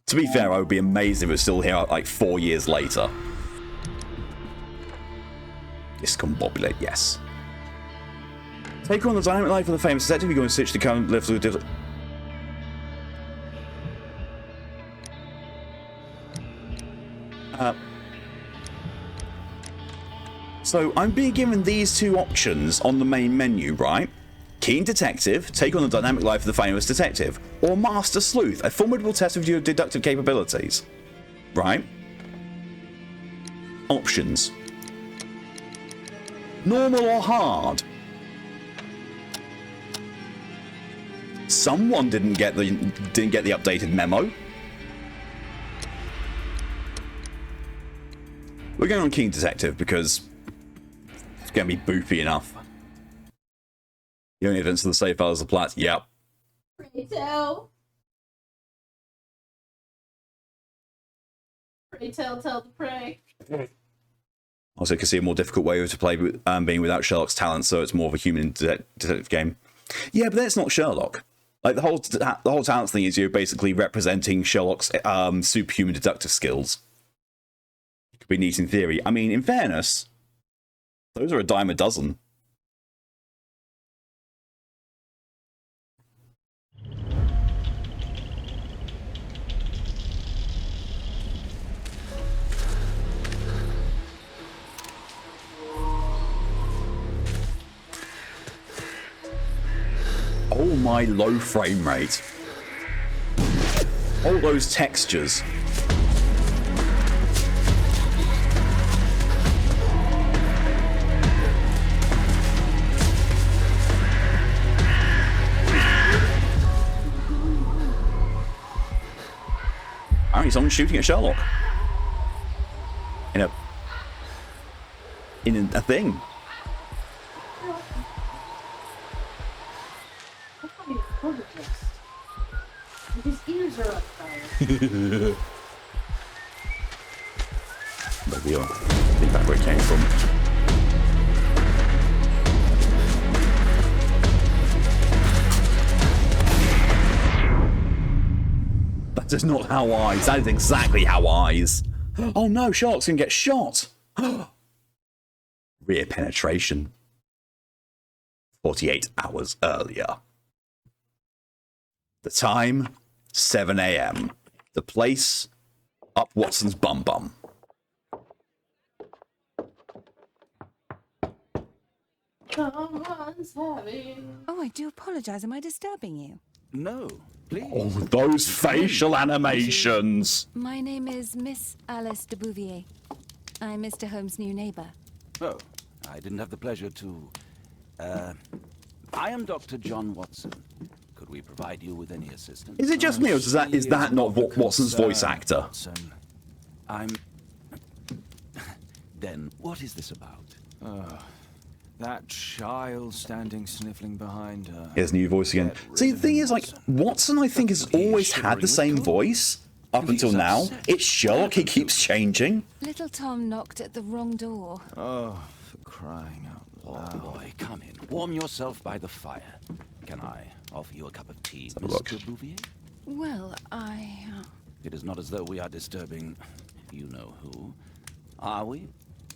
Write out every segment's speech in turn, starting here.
To be fair, I would be amazed if it was still here like 4 years later. Discombobulate, yes. Take on the dynamic life of the famous detective. You're going to switch the current left of the So I'm being given these two options on the main menu, right? Keen Detective, take on the dynamic life of the famous detective, or Master Sleuth, a formidable test of your deductive capabilities. Right? Options. Normal or hard? Someone didn't get the updated memo. We're going on Keen Detective because it's going to be boopy enough. The only evidence of the save file is the plat. Yep. Pray tell. Pray tell to pray. Also, you can see a more difficult way to play with, being without Sherlock's talent, so it's more of a human detective game. Yeah, but that's not Sherlock. Like the whole talents thing is you're basically representing Sherlock's superhuman deductive skills. It could be neat in theory. I mean, in fairness, those are a dime a dozen. Oh my low frame rate. All those textures. Apparently someone's shooting at Sherlock. In a thing. His ears are up fire. Maybe I think that's where it came from. That is not how eyes. That is exactly how eyes. Oh no, Sherlock's gonna get shot. Rear penetration. 48 hours earlier. The time, 7 a.m. The place, up Watson's bum bum. Someone's having... Oh, I do apologize. Am I disturbing you? No, please. Oh, those facial animations. My name is Miss Alice de Bouvier. I'm Mr. Holmes' new neighbor. Oh, I didn't have the pleasure to... I am Dr. John Watson. Could we provide you with any assistance? Is it just me, or is that not Watson's voice actor? Watson. I'm... Then, what is this about? That child standing sniffling behind her. His new voice again. See, the thing is, like, Watson, I think, has always had the same voice up until now. It's Sherlock, he keeps changing. Little Tom knocked at the wrong door. Oh, for crying out loud. Oh, boy, come in. Warm yourself by the fire. Can I offer you a cup of tea, look. Mr. Bouvier? Well, I... It is not as though we are disturbing you-know-who, are we?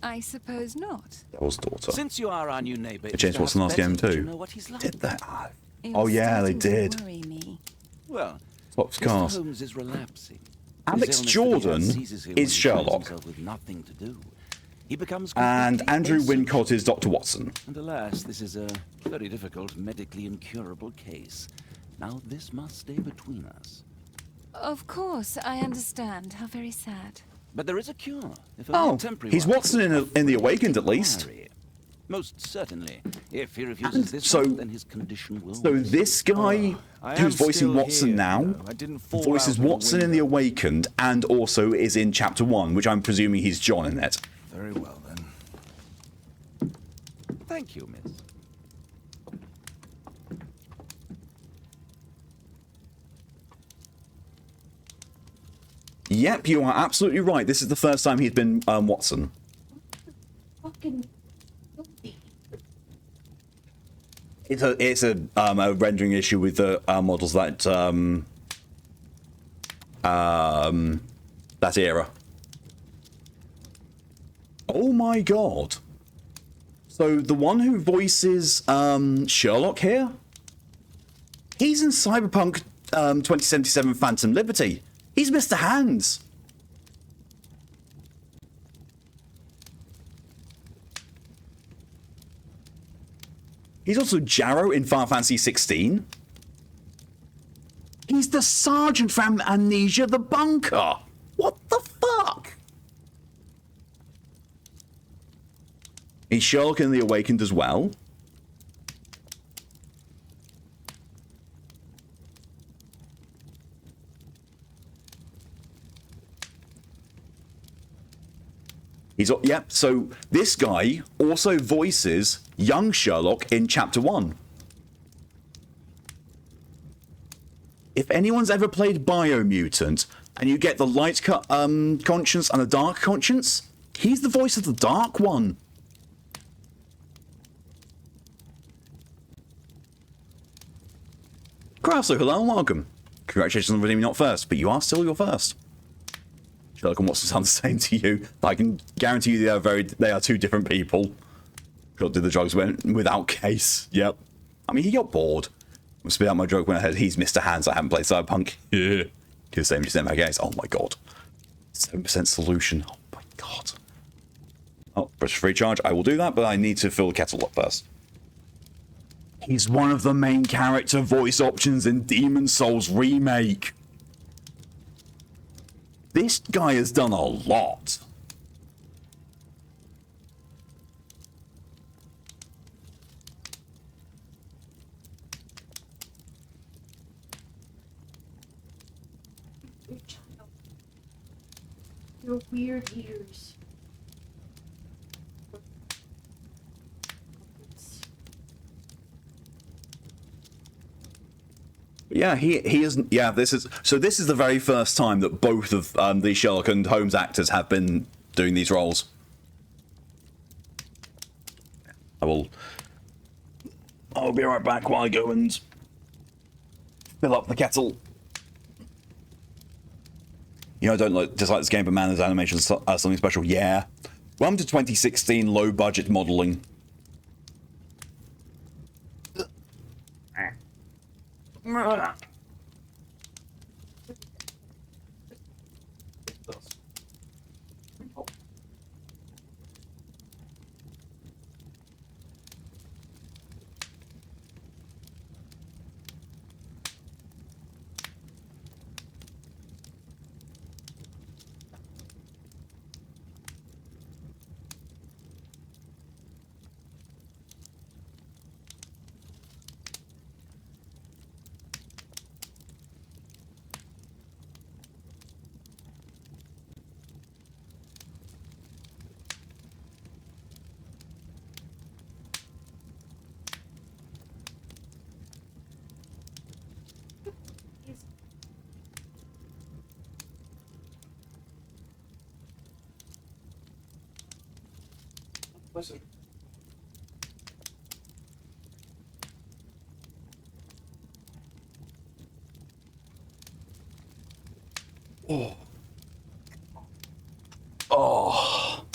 I suppose not. Devil's daughter. Since you are our new neighbor, They changed Watson last game too. You know what he's like? Did that? You're Oh yeah, they starting to did. worry me. Well, Swaps Mr. cars. Holmes is relapsing. Alex His illness Jordan seizes him when is he finds Sherlock. himself with nothing to do. He becomes And completely Andrew asocial. Wincott is Dr. Watson. And alas, this is a very difficult, medically incurable case. Now, this must stay between us. Of course, I understand. How very sad. But there is a cure. If only Oh, a temporary he's one. Watson in The Awakened, at least. Most certainly. If he refuses this so- one, then his condition will So worsen. this guy I who's am voicing still Watson here, now though. I didn't fall voices out of the Watson in The window. Awakened and also is in Chapter 1, which I'm presuming he's John in it. Very well, then. Thank you, miss. Yep, you are absolutely right. This is the first time he's been Watson. Fucking filthy. It's a rendering issue with the models that that era. Oh my god. So the one who voices Sherlock here, he's in Cyberpunk 2077 Phantom Liberty. He's Mr. Hands. He's also Jarrow in Final Fantasy 16. He's the sergeant from Amnesia the Bunker. What the fuck? He's Sherlock in The Awakened as well. Yep, so this guy also voices young Sherlock in Chapter 1. If anyone's ever played Biomutant, and you get the light conscience and the dark conscience, he's the voice of the dark one. Grasso, hello and welcome. Congratulations on redeeming not first, but you are still your first. Sherlock and Watson sound the same to you, but I can guarantee you they are two different people. Sherlock did the drugs without case. Yep. I mean, he got bored. I'll spit out my joke when I heard he's Mr. Hands. I haven't played Cyberpunk. Yeah. He's 70% my case. Oh my god. 7% solution. Oh my god. Oh, press free charge. I will do that, but I need to fill the kettle up first. He's one of the main character voice options in Demon Souls Remake. This guy has done a lot. Your child. Your weird ears. Yeah, he isn't. Yeah, this is the very first time that both of the Sherlock and Holmes actors have been doing these roles. I'll be right back while I go and fill up the kettle. You know, I don't dislike this game, but man, this animation is something special. Yeah. Welcome to 2016 low budget modeling. Listen. Oh. Oh.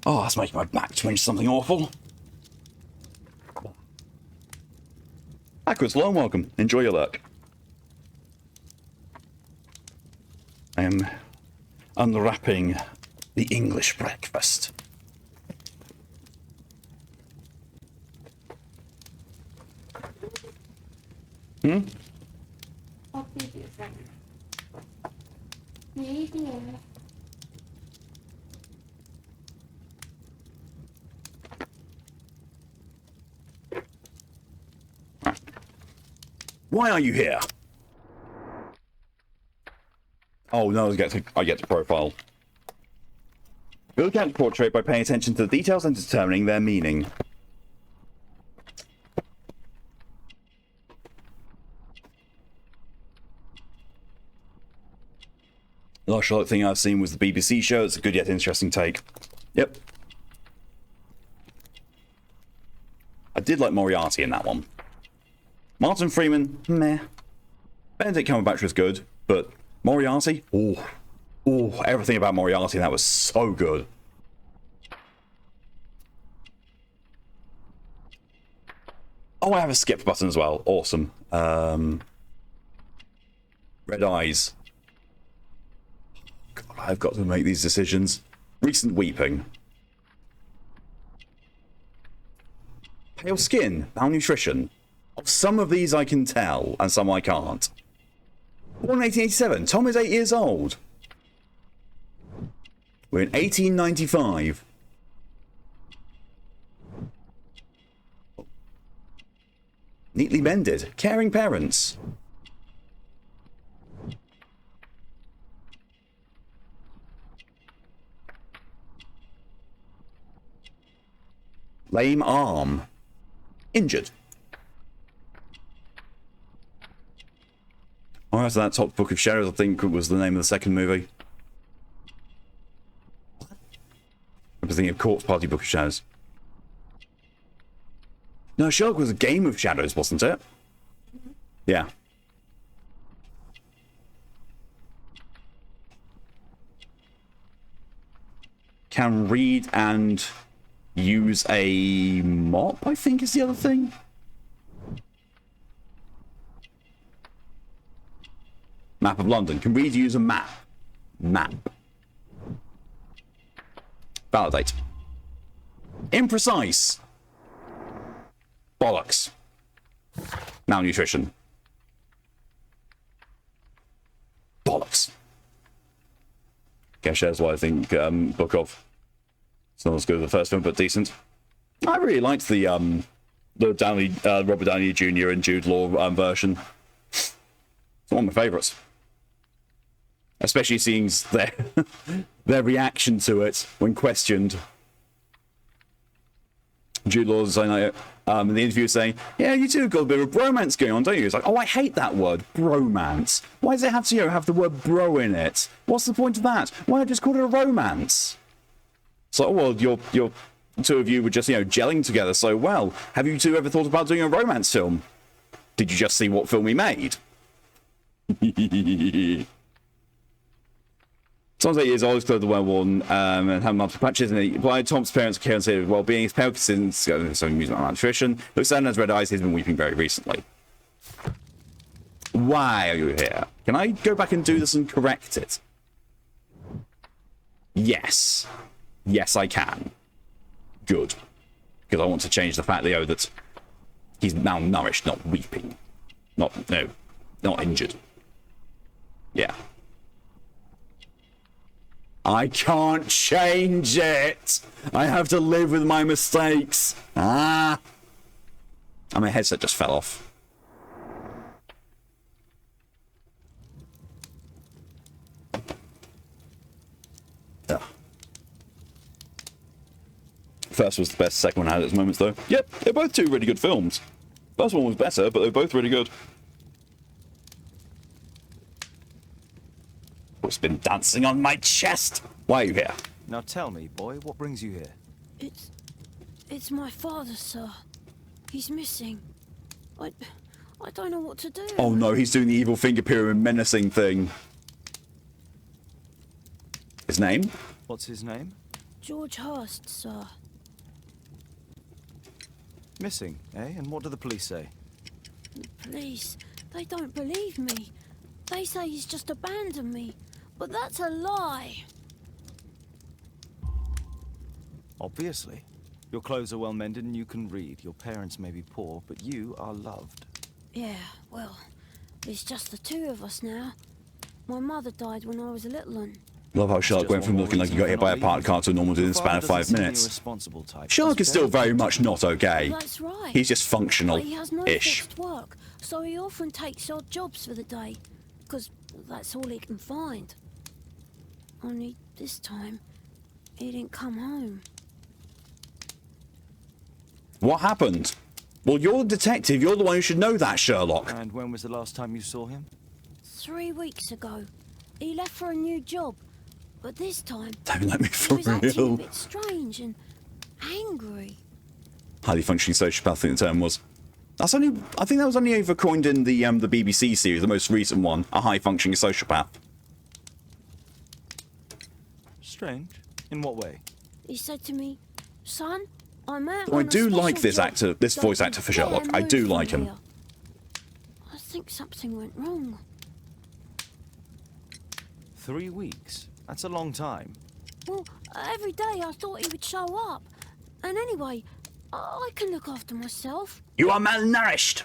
Oh, that's making my back twinge something awful. Backwards, hello and welcome. Enjoy your luck. I am unwrapping the English breakfast. I'll give you some. Maybe. Why are you here? Oh no, I get to profile. Build a character portrait by paying attention to the details and determining their meaning. The last Sherlock thing I've seen was the BBC show. It's a good yet interesting take. Yep. I did like Moriarty in that one. Martin Freeman, meh. Benedict Cumberbatch was good, but Moriarty? Oh, oh, everything about Moriarty, that was so good. Oh, I have a skip button as well. Awesome. Red eyes. God, I've got to make these decisions. Recent weeping. Pale skin. Malnutrition. Oh, some of these I can tell, and some I can't. Born in 1887. Tom is 8 years old. We're in 1895. Neatly mended. Caring parents. Lame arm. Injured. Oh, so that top Book of Shadows, I think, was the name of the second movie. I was thinking of Corpse Party Book of Shadows. No, Sherlock was a Game of Shadows, wasn't it? Yeah. Can read and use a mop, I think is the other thing. Map of London. Can read, use a map. Map. Validate. Imprecise. Bollocks. Malnutrition. Bollocks. Cash is what I think Book of. It's not as good as the first film, but decent. I really liked the Downey, Robert Downey Jr. and Jude Law version. It's one of my favourites. Especially seeing their reaction to it when questioned. Jude Law's saying, in the interview saying, yeah, you two have got a bit of bromance going on, don't you? It's like, oh, I hate that word, bromance. Why does it have to, have the word bro in it? What's the point of that? Why not just call it a romance? It's like, well, your two of you were just, gelling together so well. Have you two ever thought about doing a romance film? Did you just see what film he made? Tom's 8 years old, he's clothed well-worn, and had multiple patches, and he applied Tom's parents' care and state of well-being. His pale since some music and nutrition. Looks sad and has red eyes. He's been weeping very recently. Why are you here? Can I go back and do this and correct it? Yes. Yes, I can. Good. Because I want to change the fact, that he's malnourished, not weeping. Not injured. Yeah. I can't change it. I have to live with my mistakes. Ah. And my headset just fell off. Ugh. First was the best, second one had its moments though. Yep, they're both two really good films. First one was better, but they're both really good. It's been dancing on my chest. Why are you here? Now tell me, boy, what brings you here? It's my father, sir. He's missing. I don't know what to do. Oh no, he's doing the evil finger pyramid menacing thing. His name? What's his name? George Hurst, sir. Missing, eh? And what do the police say? The police, they don't believe me. They say he's just abandoned me. But that's a lie. Obviously. Your clothes are well mended and you can read. Your parents may be poor, but you are loved. Yeah, well, it's just the two of us now. My mother died when I was a little one. Love how Sherlock went from looking like he got hit by a parked car to a normal dude in the span of 5 minutes. Sherlock is still very much not okay. That's right. He's just functional-ish. But he has no fixed work, so he often takes odd jobs for the day. Because that's all he can find. Only this time, he didn't come home. What happened? Well, you're the detective. You're the one who should know that, Sherlock. And when was the last time you saw him? 3 weeks ago. He left for a new job. But this time, Don't let me for he was acting a real. bit strange and angry. Highly functioning sociopath, I think the term was. That's only. I think that was only ever coined in the BBC series, the most recent one. A high functioning sociopath. Strange. In what way? He said to me, "Son, I'm out So I on a do like special this job. actor, this voice Don't actor for you dare Sherlock. I do move from like him. here." I think something went wrong. 3 weeks? That's a long time. Well, every day I thought he would show up. And anyway, I can look after myself. You are malnourished.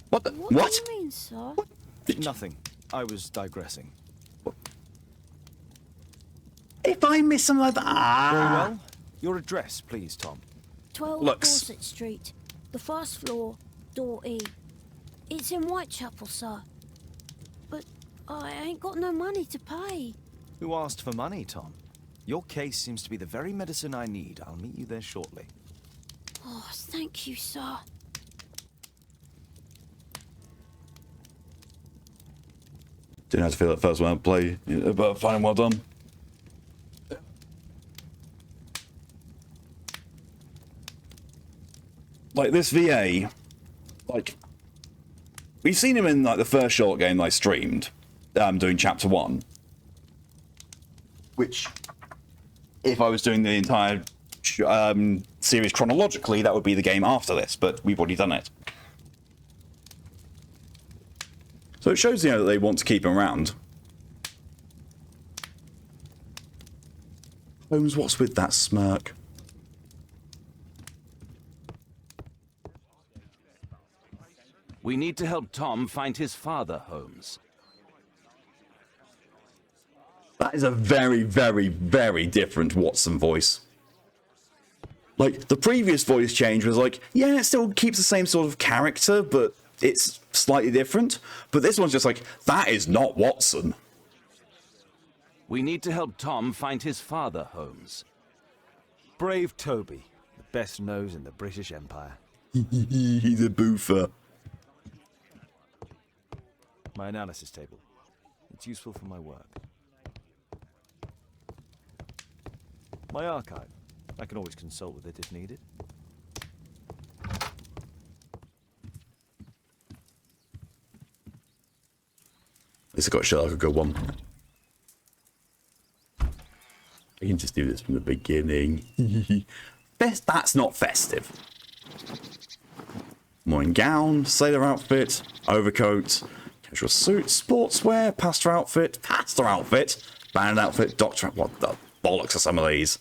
What the? What What? do you mean, sir? Nothing. I was digressing. If I miss something like that. Very Ah. well. Your address, please, Tom. 12 Looks. Dorset Street. The first floor, door E. It's in Whitechapel, sir. But I ain't got no money to pay. Who asked for money, Tom? Your case seems to be the very medicine I need. I'll meet you there shortly. Oh, thank you, sir. Didn't have to feel that first one I play, but fine, well done. Like this VA, like we've seen him in like the first Sherlock game I streamed, doing chapter 1. Which, if I was doing the entire series chronologically, that would be the game after this. But we've already done it. So it shows, that they want to keep him around. Holmes, what's with that smirk? We need to help Tom find his father, Holmes. That is a very, very, very different Watson voice. Like, the previous voice change was like, yeah, it still keeps the same sort of character, but it's slightly different. But this one's just like, that is not Watson. We need to help Tom find his father, Holmes. Brave Toby, the best nose in the British Empire. He's a boofer. My analysis table. It's useful for my work. My archive. I can always consult with it if needed. At least I got Sherlock a good one. I can just do this from the beginning. That's not festive. Morning gown, sailor outfit, overcoat, casual suit, sportswear, pastor outfit, band outfit, doctor. What the bollocks are some of these?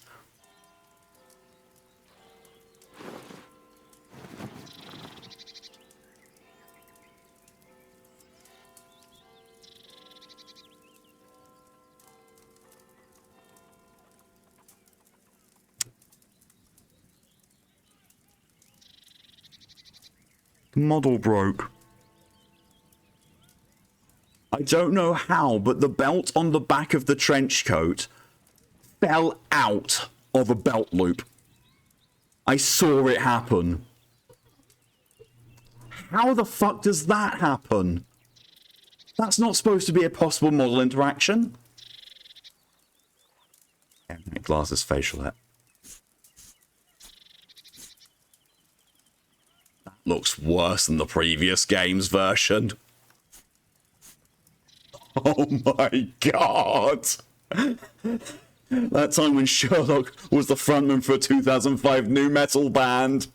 Model broke. I don't know how, but the belt on the back of the trench coat fell out of a belt loop. I saw it happen. How the fuck does that happen? That's not supposed to be a possible model interaction. Yeah, glasses facial hair. Looks worse than the previous game's version. Oh my god! That time when Sherlock was the frontman for a 2005 nu metal band.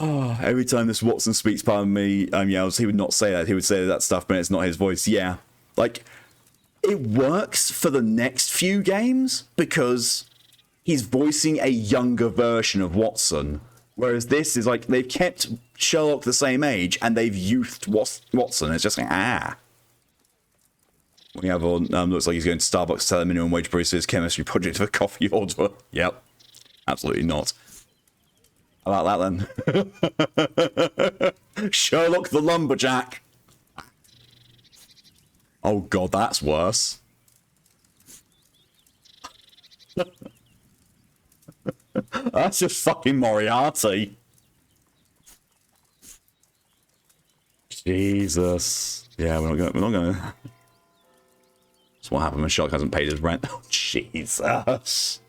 Oh, every time this Watson speaks part of me, yells, he would not say that. He would say that stuff, but it's not his voice. Yeah, like, it works for the next few games because he's voicing a younger version of Watson. Whereas this is like, they've kept Sherlock the same age and they've youthed Watson. It's just like, ah. We have on, looks like he's going to Starbucks to tell a minimum wage barista his chemistry project of a coffee order. Yep. Absolutely not. How about that then? Sherlock the Lumberjack. Oh god, that's worse. That's just fucking Moriarty. Jesus. Yeah, we're not gonna. That's what happened when Sherlock hasn't paid his rent. Oh, Jesus.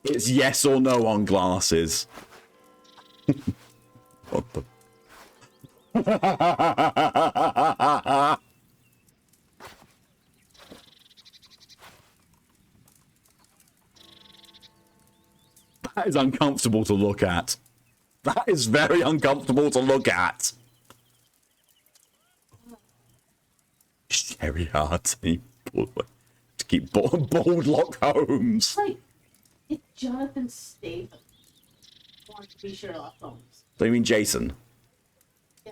It's yes or no on glasses. What the? That is uncomfortable to look at. That is very uncomfortable to look at. Sherry Hardy. To keep bald Lock Holmes. Like, if Jonathan Statham wanted to be Sherlock Holmes. So you mean Jason? Yeah.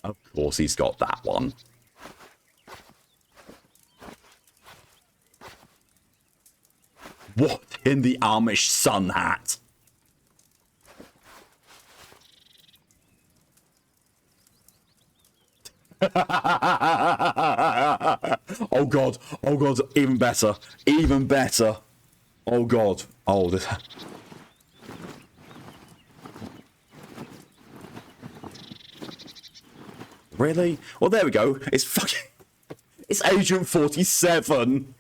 Of course he's got that one. What in the Amish sun hat? Oh god, even better, even better. Oh god, oh this. Really? Well, there we go. It's fucking. It's Agent 47.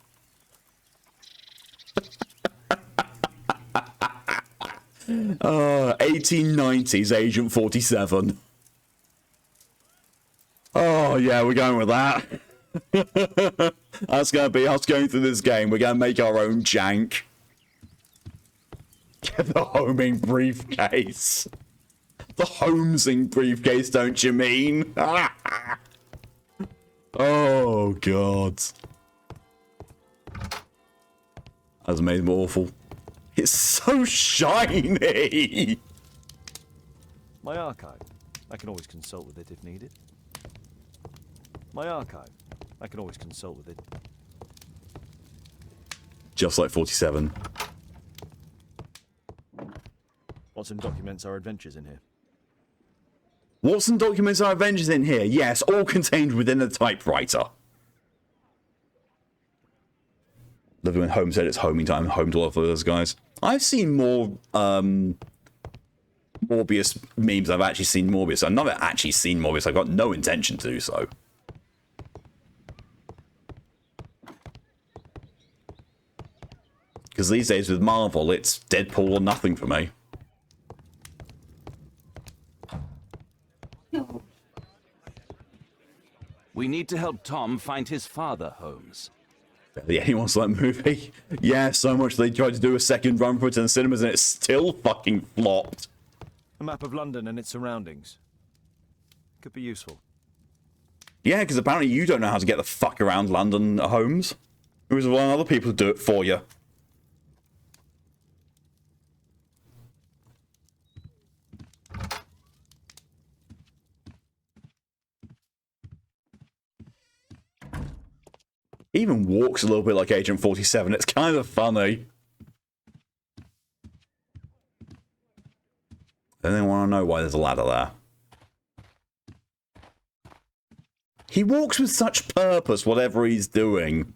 1890's Agent 47. Oh, yeah, we're going with that. That's going to be us going through this game. We're going to make our own jank. Get the homing briefcase. The Holmesing briefcase, don't you mean? Oh, God. That's made him awful. It's so shiny! My archive. I can always consult with it if needed. My archive. I can always consult with it. Just like 47. Watson documents our adventures in here. Watson documents our adventures in here. Yes, all contained within a typewriter. Living when Holmes said it's homing time, home to all of those guys. I've seen more Morbius memes. I've actually seen Morbius. I've never actually seen Morbius. I've got no intention to do so. Because these days with Marvel, it's Deadpool or nothing for me. No. We need to help Tom find his father, Holmes. Yeah, he wants that movie. Yeah, so much they tried to do a second run for it in the cinemas and it still fucking flopped. A map of London and its surroundings. Could be useful. Yeah, because apparently you don't know how to get the fuck around London, Holmes. It was one other people to do it for you. He even walks a little bit like Agent 47. It's kind of funny. Then they want to know why there's a ladder there. He walks with such purpose, whatever he's doing.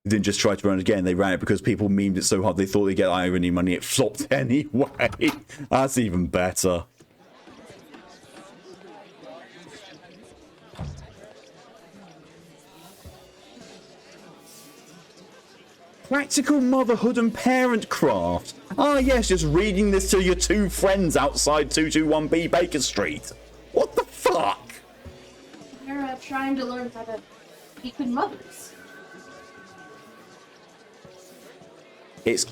He didn't just try to run it again. They ran it because people memed it so hard they thought they'd get irony money. It flopped anyway. That's even better. Practical motherhood and parent craft. Ah, yes, just reading this to your two friends outside 221B Baker Street. What the fuck? They're trying to learn how to be good mothers. It's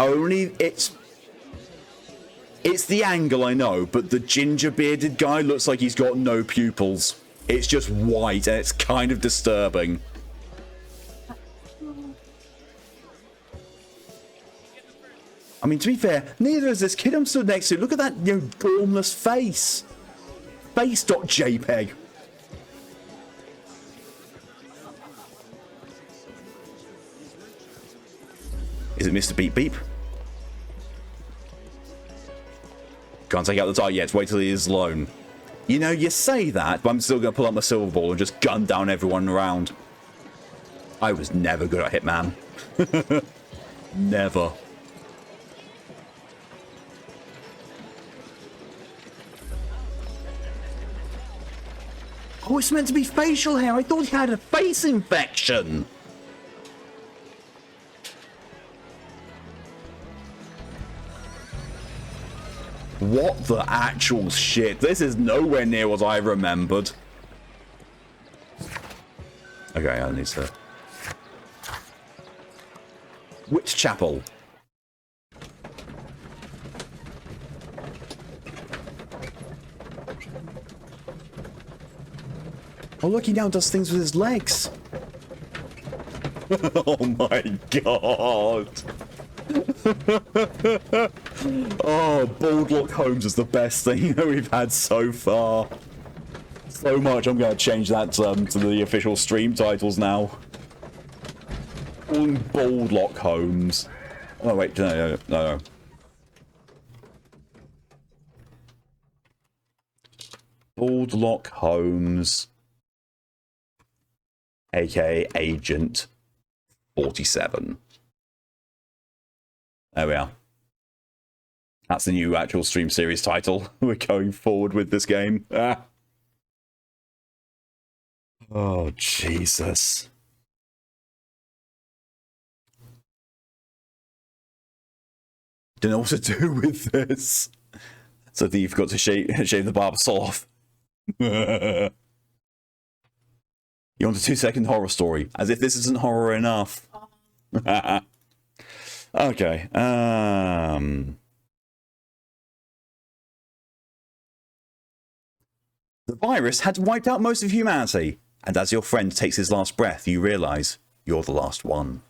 the angle, I know, but the ginger-bearded guy looks like he's got no pupils. It's just white, and it's kind of disturbing. I mean, to be fair, neither is this kid I'm stood next to. Look at that, gormless face. Face.jpg. Is it Mr. Beep Beep? Can't take out the tie yet. Wait till he is alone. You know, you say that, but I'm still going to pull out my silver ball and just gun down everyone around. I was never good at Hitman. Never. Oh, it's meant to be facial hair. I thought he had a face infection. What the actual shit? This is nowhere near what I remembered. Okay, I need to... Which chapel? Oh, look, he now does things with his legs. Oh my god. Oh, Sherlock Holmes is the best thing that we've had so far. So much, I'm going to change that to the official stream titles now. Sherlock Holmes. Oh wait, no. Sherlock Holmes, aka Agent 47. There we are. That's the new actual stream series title. We're going forward with this game. Ah. Oh, Jesus. Don't know what to do with this. So you've got to shave the barbs off. You want a 2-second horror story? As if this isn't horror enough. Okay. The virus had wiped out most of humanity, and as your friend takes his last breath, you realize you're the last one.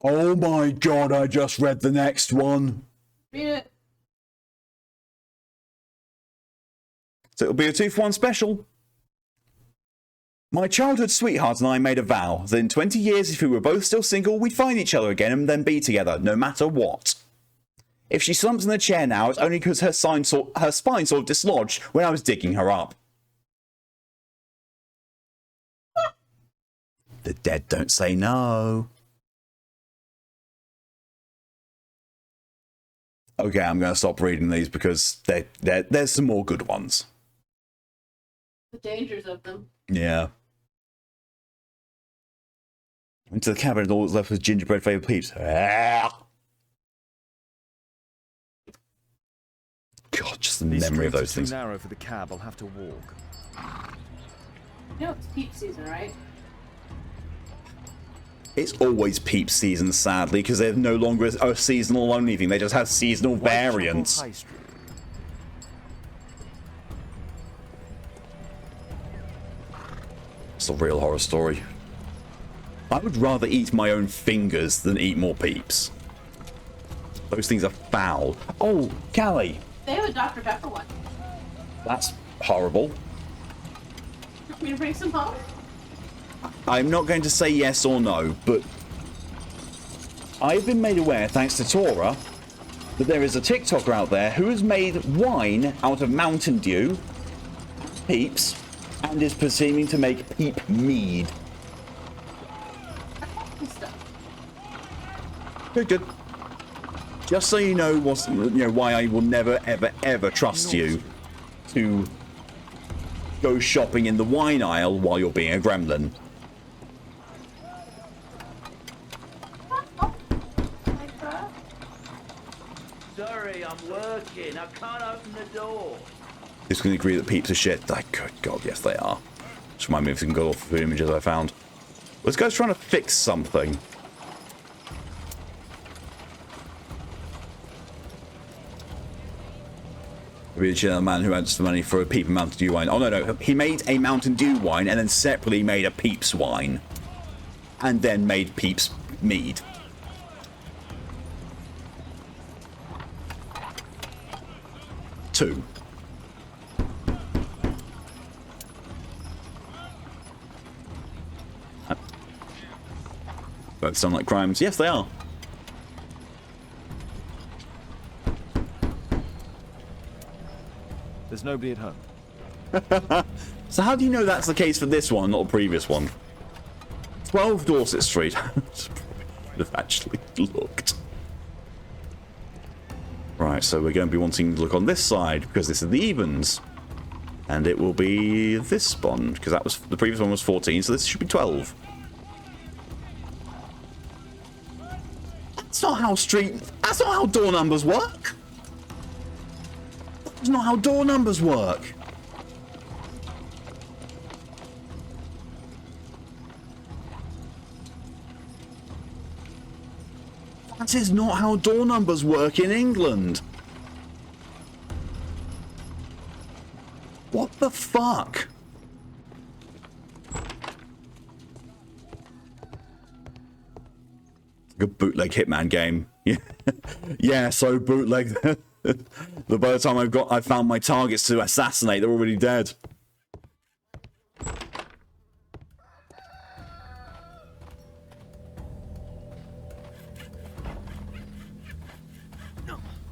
Oh my god, I just read the next one. Read it. So it'll be a 2-for-1 special. My childhood sweetheart and I made a vow that in 20 years, if we were both still single, we'd find each other again and then be together, no matter what. If she slumps in the chair now, it's only because her spine sort of dislodged when I was digging her up. The dead don't say no. Okay, I'm going to stop reading these because there's some more good ones. The dangers of them. Yeah. Into the cabinet, all that's left was gingerbread flavoured peeps. Ah! God, just the memory of those things. Too narrow for the cab. I'll have to walk. You know it's peak season, right? It's always peep season, sadly, because they're no longer a seasonal only thing. They just have seasonal variants. High Street. It's a real horror story. I would rather eat my own fingers than eat more peeps. Those things are foul. Oh, Callie. They have a Dr. Pepper one. That's horrible. Want me to bring some home? I'm not going to say yes or no, but I've been made aware, thanks to Tora, that there is a TikToker out there who has made wine out of Mountain Dew, peeps, and is proceeding to make peep mead. Good. Just so you know, why I will never, ever trust you to go shopping in the wine aisle while you're being a gremlin. Sorry, I'm working. I can't open the door. Who's going to agree that peeps are shit? Good God, yes they are. Just remind me of some good awful images I found. This guy's trying to fix something. Maybe the man who has the money for a peep and Mountain Dew wine. Oh no, he made a Mountain Dew wine and then separately made a Peeps wine. And then made Peeps mead. Two. Both sound like crimes. Yes, they are. There's nobody at home. So how do you know that's the case for this one, not the previous one? 12 Dorset Street. Should have actually looked. Right, so we're going to be wanting to look on this side because this is the evens. And it will be this Bond, because that was the previous one was 14, so this should be 12. That's not how door numbers work. That's not how door numbers work. That is not how door numbers work in England. What the fuck? Good bootleg Hitman game. Yeah, yeah. So bootleg. But by the time I found my targets to assassinate, they're already dead.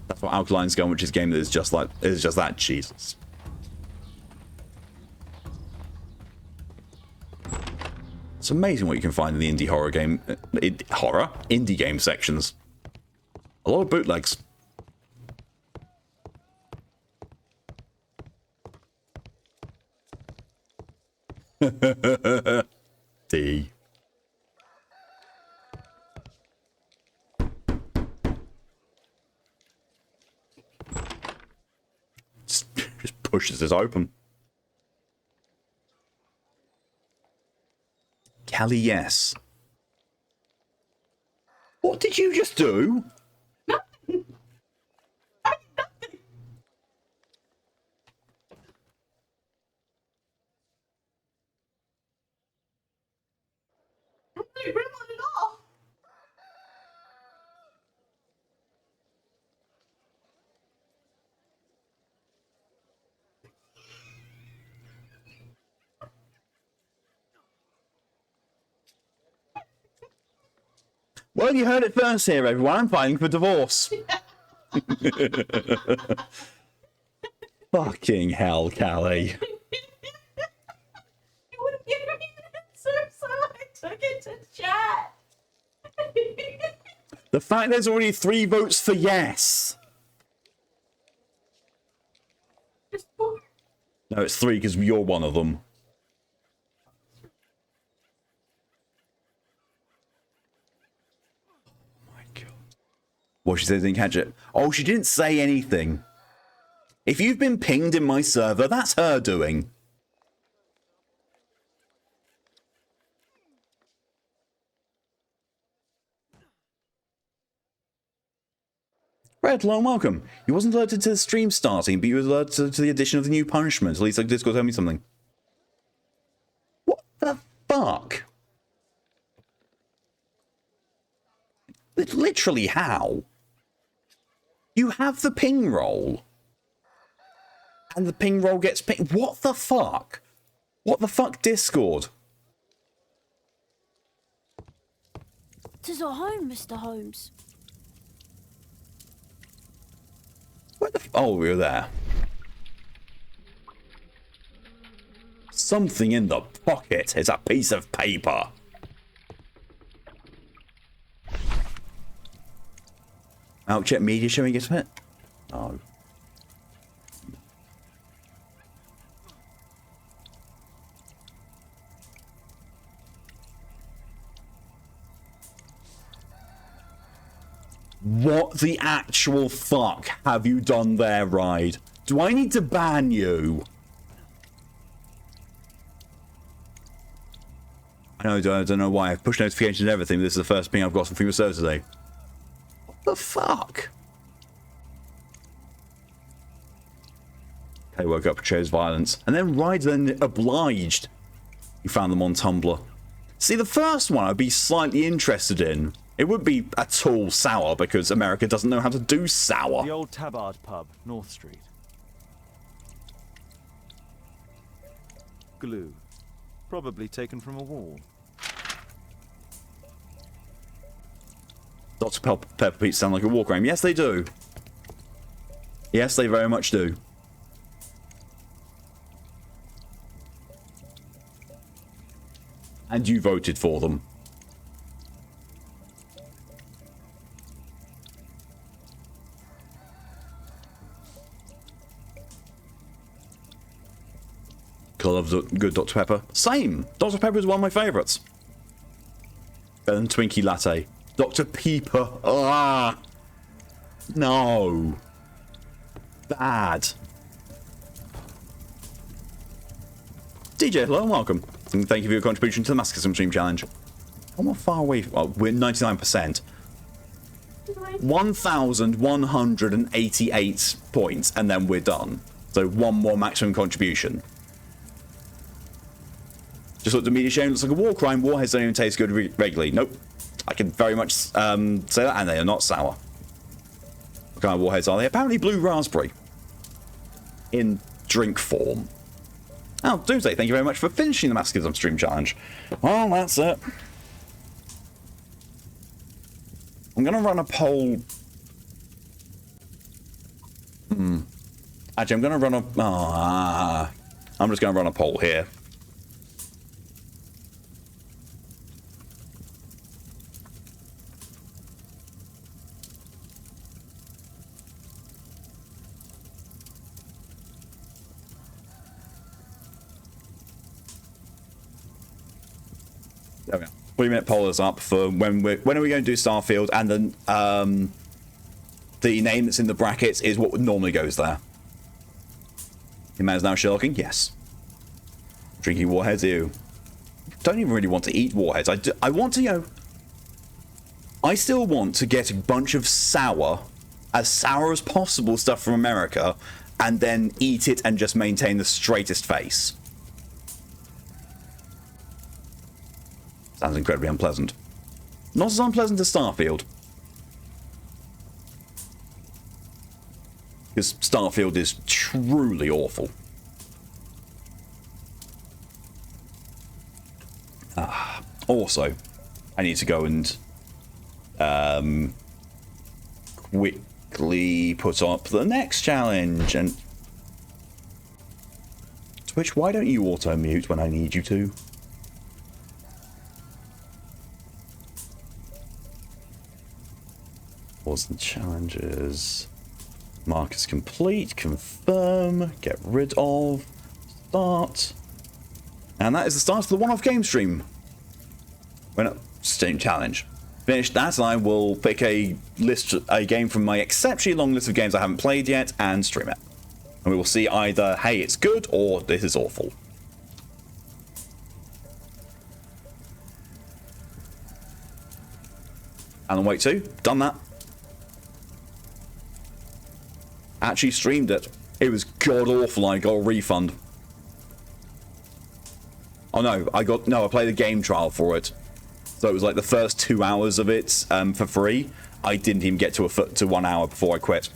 That's what Alkaline's going, which is a game that is just that. Jesus. It's amazing what you can find in the indie horror game, indie game sections. A lot of bootlegs. D. Just pushes it open. Callie, yes. What did you just do? Nothing. I did nothing. I didn't realize it all. Well, you heard it first here, everyone. I'm filing for divorce. Fucking hell, Callie. You would have given me an answer, so I took it to chat. The fact there's already 3 votes for yes. Just 4. No, it's 3 because you're one of them. Oh my god. Well, she said didn't catch it. Oh, she didn't say anything. If you've been pinged in my server, that's her doing. Red, hello and welcome. You wasn't alerted to the stream starting, but you were alerted to the addition of the new punishment. At least like Discord tell me something. What the fuck? Literally how? You have the ping roll. And the ping roll gets pinged. What the fuck? What the fuck, Discord? 'Tis our home, Mr. Holmes. Where the oh, we were there. Something in the pocket. It's a piece of paper. Outchet media showing it a bit? No. What the actual fuck have you done there, Ride? Do I need to ban you? I don't know why. I've pushed notifications and everything, but this is the first ping I've got from your server today. What the fuck? They woke up, chose violence. And then Ride then obliged. You found them on Tumblr. See, the first one I'd be slightly interested in. It would be at all sour because America doesn't know how to do sour. The old Tabard pub, North Street. Glue. Probably taken from a wall. Dr. Pepper Pete sound like a war crime. Yes, they do. Yes, they very much do. And you voted for them. 'Cause I love the good Dr. Pepper. Same. Dr. Pepper is one of my favourites. Better than Twinkie Latte. Dr. Pepper. Ah. No. Bad. DJ, hello and welcome. And thank you for your contribution to the Masochism Stream Challenge. How far away? Well, we're 99%. 1,188 points, and then we're done. So one more maximum contribution. Just looked at Media Shame, looks like a war crime. Warheads don't even taste good regularly. Nope. I can very much say that, and they are not sour. What kind of warheads are they? Apparently blue raspberry. In drink form. Oh, Doomsday, thank you very much for finishing the Masochism Stream Challenge. Well, that's it. I'm going to run a poll. Actually, I'm going to run a... I'm just going to run a poll here. There we go. 3-minute poll is up for when are we going to do Starfield, and then the name that's in the brackets is what normally goes there. Your man's now Sherlocking? Yes. Drinking warheads? Ew. Don't even really want to eat warheads. I want to, you know... I still want to get a bunch of sour as possible stuff from America, and then eat it and just maintain the straightest face. Sounds incredibly unpleasant. Not as unpleasant as Starfield. Because Starfield is truly awful. Also, I need to go and quickly put up the next challenge. And Twitch, why don't you auto-mute when I need you to? Pause the challenges. Mark is complete. Confirm. Get rid of. Start. And that is the start of the one-off game stream. Stream challenge. Finish that, and I will pick a game from my exceptionally long list of games I haven't played yet and stream it. And we will see either, hey, it's good, or this is awful. Alan Wake 2, done that. Actually streamed it. It was god awful. I got a refund. Oh no, I played a game trial for it. So it was like the first 2 hours of it for free. I didn't even get to 1 hour before I quit.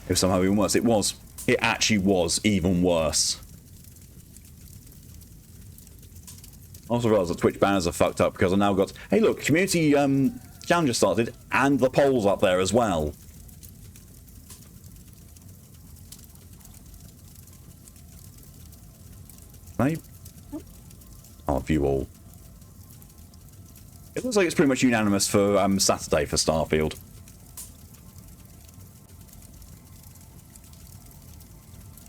It was somehow even worse. It was. It actually was even worse. I also realised that Twitch banners are fucked up because I now got... Hey look, community challenges started and the polls up there as well. I'll view all. It looks like it's pretty much unanimous for Saturday for Starfield.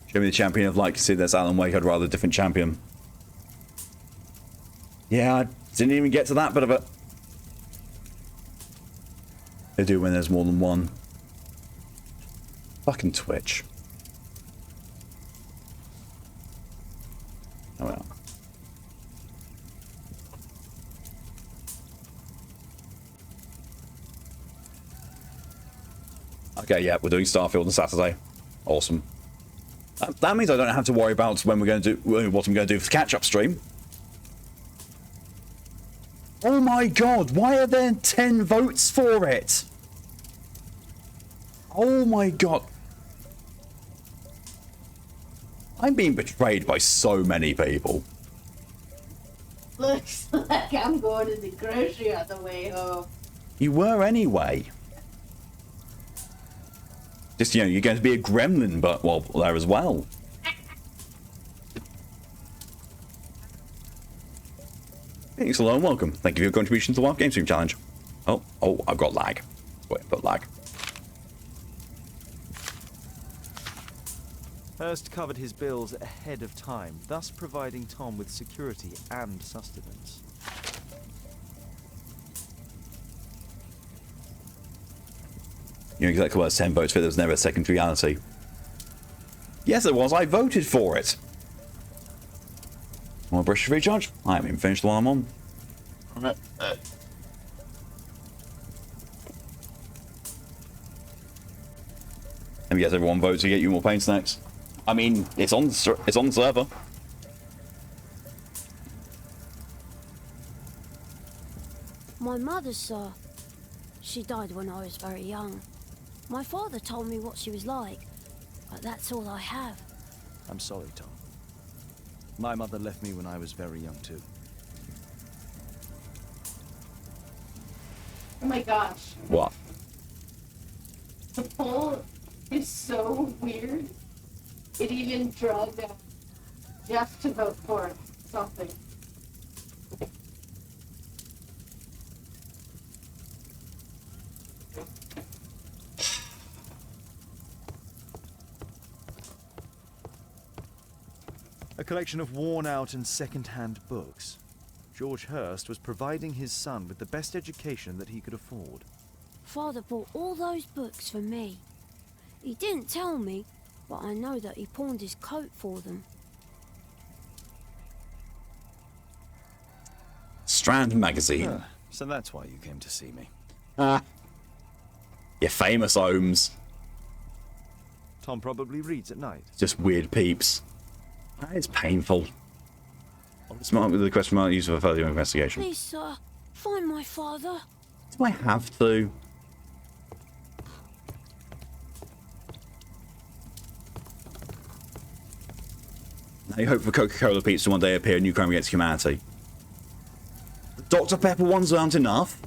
Show me the champion of like, see there's Alan Wake, I'd rather a different champion. Yeah, I didn't even get to that bit of it. They do when there's more than one. Fucking Twitch. Oh well. Okay, yeah, we're doing Starfield on Saturday. Awesome. That means I don't have to worry about when we're going to do what I'm going to do for the catch-up stream. Oh my god, why are there 10 votes for it? Oh my god. I'm being betrayed by so many people. Looks like I'm going to the grocery on the way home. You were anyway. Just, you're going to be a gremlin, but, well, there as well. Thanks, hello and welcome. Thank you for your contribution to the Wild Game Stream Challenge. Oh, I've got lag. Wait, but lag. Hurst covered his bills ahead of time, thus providing Tom with security and sustenance. You know exactly what 10 votes for. There was never a second reality. Yes, it was. I voted for it. Want to brush your recharge? I haven't even finished the one I'm on. And yes, everyone votes to get you more paint snacks. I mean, it's on the server. My mother, sir. She died when I was very young. My father told me what she was like, but that's all I have. I'm sorry, Tom. My mother left me when I was very young, too. Oh my gosh. What? The poll is so weird. It even dragged out Jeff to vote for something. A collection of worn-out and second-hand books. George Hurst was providing his son with the best education that he could afford. Father bought all those books for me. He didn't tell me, but I know that he pawned his coat for them. Strand magazine. Ah, so that's why you came to see me. You're famous, Holmes. Tom probably reads at night. Just weird peeps. That is painful. Smart with the question mark used for further investigation. Please, sir, find my father. Do I have to? Now you hope for Coca-Cola Peeps to one day appear in New Crime Against Humanity. The Dr. Pepper ones aren't enough.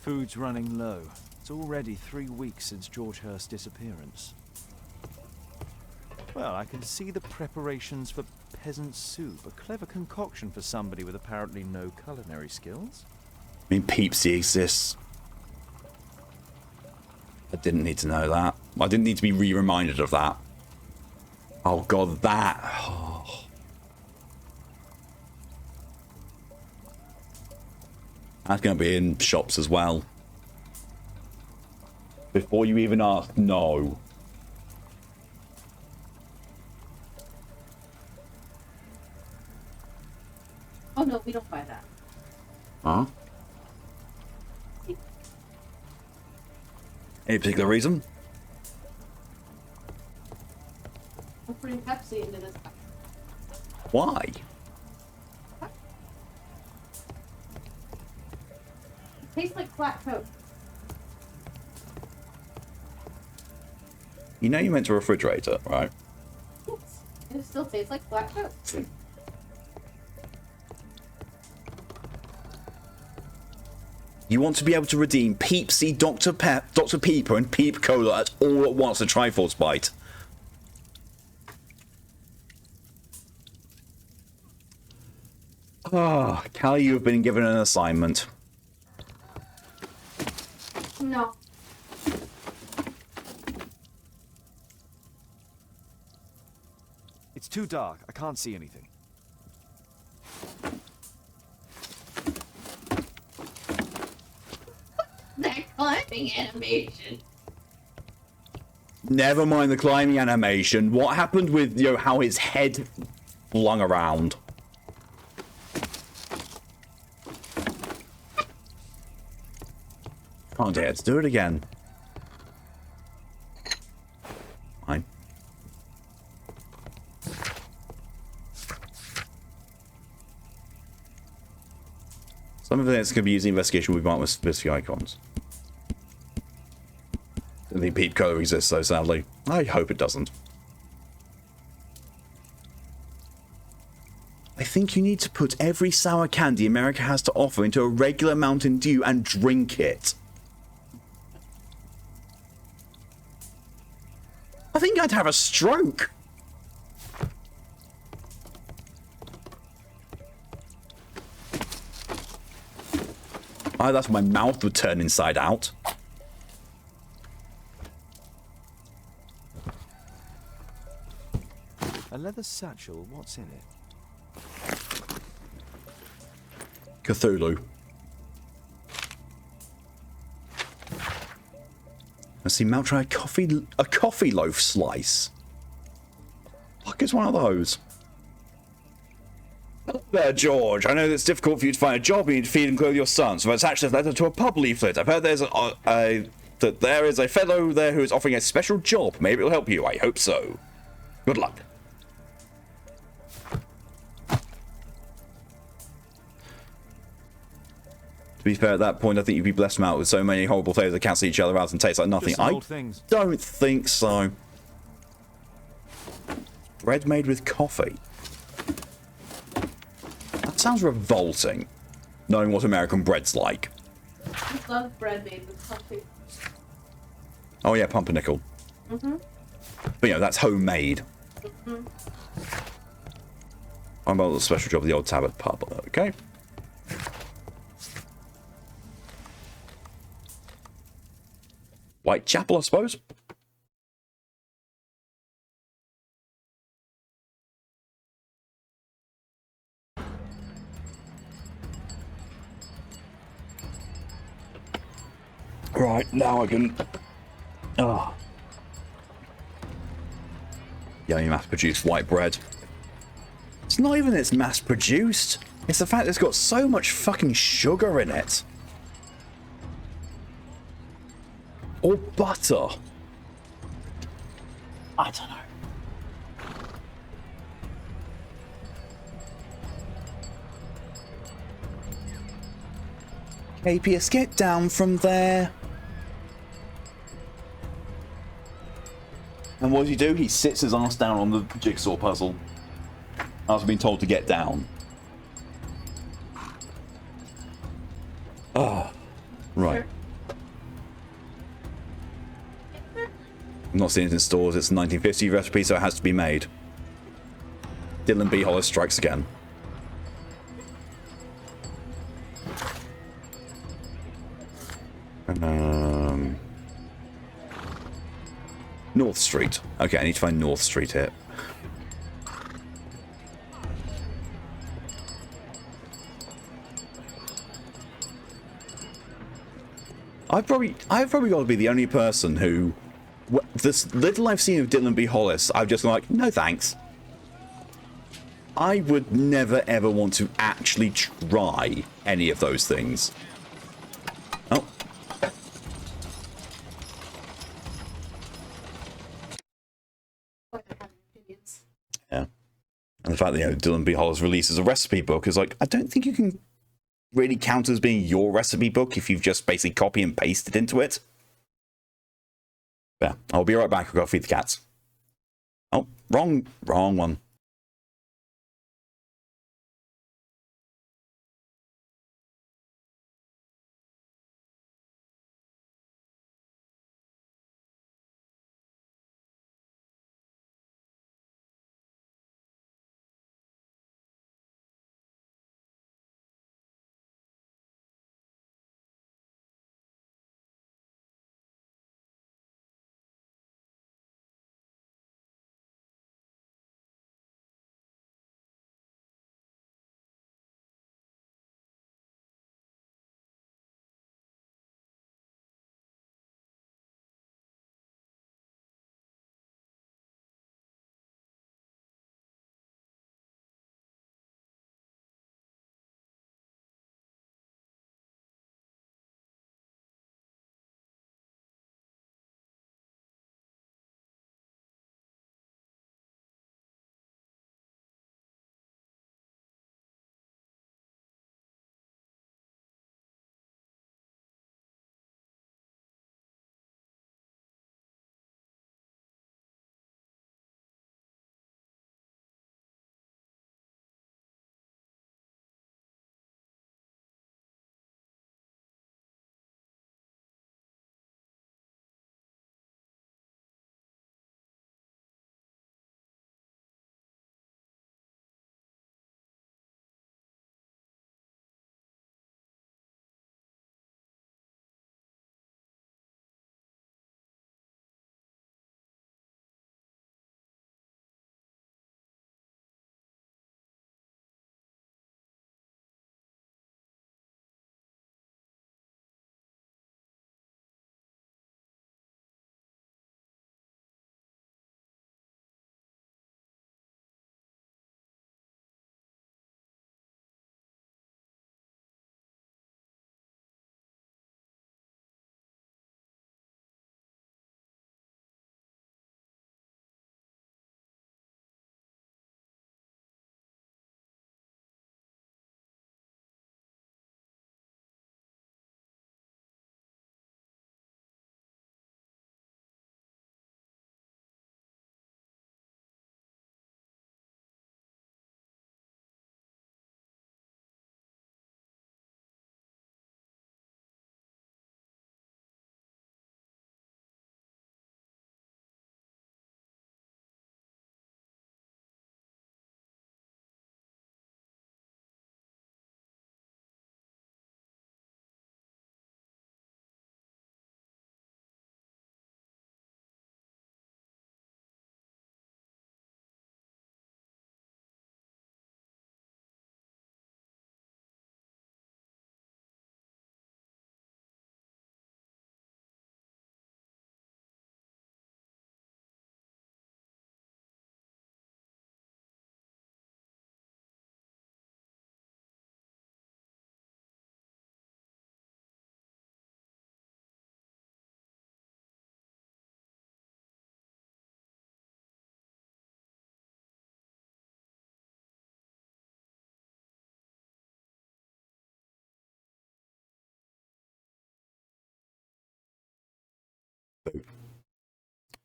Food's running low. It's already 3 weeks since George Hurst's disappearance. Well, I can see the preparations for peasant soup. A clever concoction for somebody with apparently no culinary skills. I mean, Peepsy exists. I didn't need to know that. I didn't need to be re-reminded of that. Oh god, that. Oh. That's going to be in shops as well. Before you even ask, no. Oh no, we don't buy that. Huh? Any particular reason? We're putting Pepsi into this. Why? It tastes like flat Coke. You know you meant to refrigerate it, right? It still tastes like flat Coke. You want to be able to redeem Peepsy, Dr. Pepper, and Peep Cola at all at once, a Triforce bite. Ah, oh, Callie, you have been given an assignment. No. It's too dark. I can't see anything. That climbing animation. Never mind the climbing animation. What happened with, how his head flung around? Can't dare to do it again. Fine. Some of it's going to be using investigation with marked with specific icons. I don't think Peep Cola exists, though, sadly. I hope it doesn't. I think you need to put every sour candy America has to offer into a regular Mountain Dew and drink it. I think I'd have a stroke. Oh, that's my mouth would turn inside out. A leather satchel, what's in it? Cthulhu. Let's see, Mount try a coffee loaf slice. Fuck is one of those? Hello there, George. I know it's difficult for you to find a job. You need to feed and clothe your son. So it's actually a letter to a pub leaflet. I've heard that there is a fellow there who is offering a special job. Maybe it'll help you. I hope so. Good luck. To be fair, at that point, I think you'd be blessed out with so many horrible flavors that cancel each other out and taste like nothing. Just some I old things. don't think so. Bread made with coffee. That sounds revolting, knowing what American bread's like. I love bread made with coffee. Oh yeah, pumpernickel. Mm-hmm. But you know, that's homemade. Mm-hmm. I'm about the special job of the old Tabard pub. Okay. Whitechapel, I suppose. Right, now I can... Oh. Yummy mass-produced white bread. It's not even it's mass-produced. It's the fact that it's got so much fucking sugar in it. Or butter. I don't know. KPS, get down from there. And what does he do? He sits his ass down on the jigsaw puzzle after being told to get down. Ah, right. I'm not seeing it in stores. It's a 1950 recipe, so it has to be made. Dylan B. Hollis strikes again. North Street. Okay, I need to find North Street here. I've probably got to be the only person who, this little I've seen of Dylan B. Hollis, I've just gone like, no thanks. I would never ever want to actually try any of those things. Oh. Yeah. And the fact that, you know, Dylan B. Hollis releases a recipe book is like, I don't think you can really count as being your recipe book if you've just basically copy and pasted into it. Yeah, I'll be right back. I've got to feed the cats. Oh, wrong one.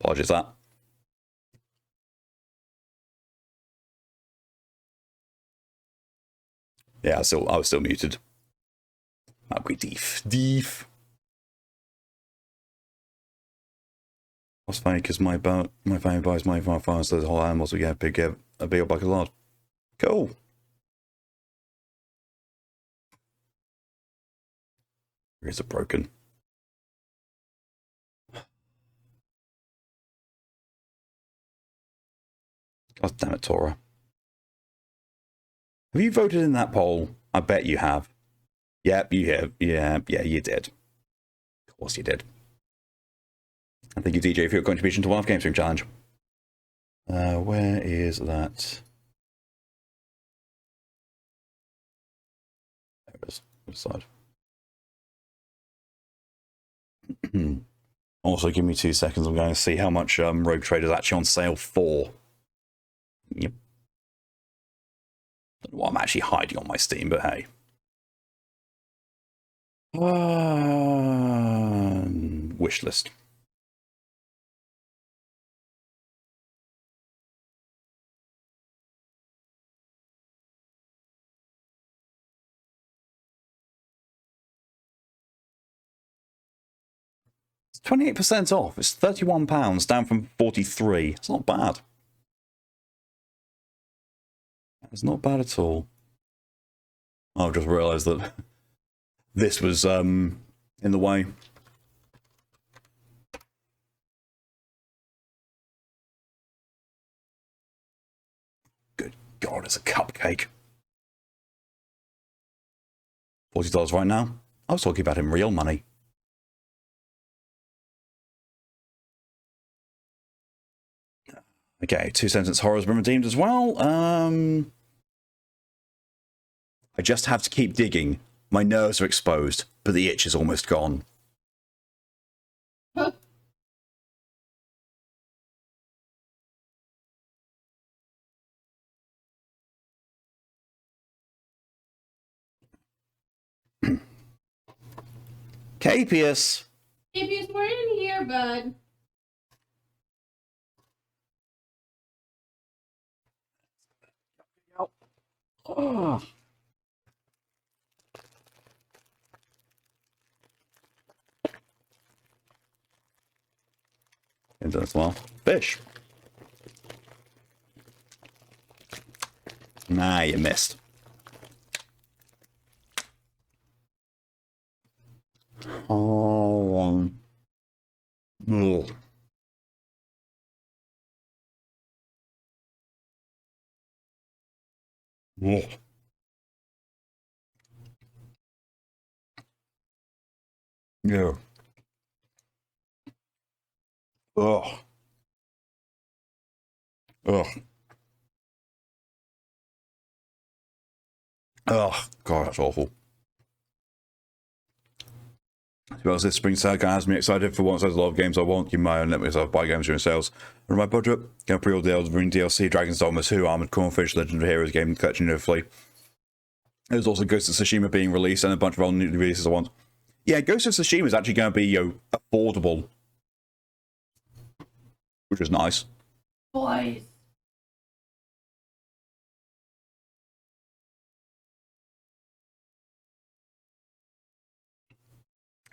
Apologies for that. Yeah, I was still muted. Okay, Deef. That's funny because my family buys my farm, so the whole animals will get a big bucket lot. Cool. Ears are broken. God damn it, Tora. Have you voted in that poll? I bet you have. Yep, you have. Yeah, you did. Of course you did. And thank you, DJ, for your contribution to One Off Game Stream Challenge. Where is that? There it is. This side. Also, give me 2 seconds. I'm going to see how much Rogue Trader is actually on sale for. Yep. Don't know what I'm actually hiding on my Steam, but hey. Wish list. It's 28% off. It's £31, down from 43. It's not bad. It's not bad at all. I've just realised that this was in the way. Good God, it's a cupcake. $40 right now. I was talking about in real money. Okay, 2 Sentence Horror's been redeemed as well. I just have to keep digging. My nerves are exposed, but the itch is almost gone. Capius! Capius, we're in here, bud. Oh. Into this one. Fish. Nah, you missed. Oh. Ugh. Ugh. Yeah. Ugh. Ugh. Ugh. God, that's awful. To be honest, this spring sale has me excited for once. There's a lot of games I want. Keep my own, let myself buy games during sales. Under my budget, can pre-order the Elden Ring DLC, Dragon's Dogma 2, Armored Cornfish, Legend of Heroes game collection notably. There's also Ghost of Tsushima being released and a bunch of other new releases I want. Yeah, Ghost of Tsushima is actually going to be affordable, which is nice. Boys.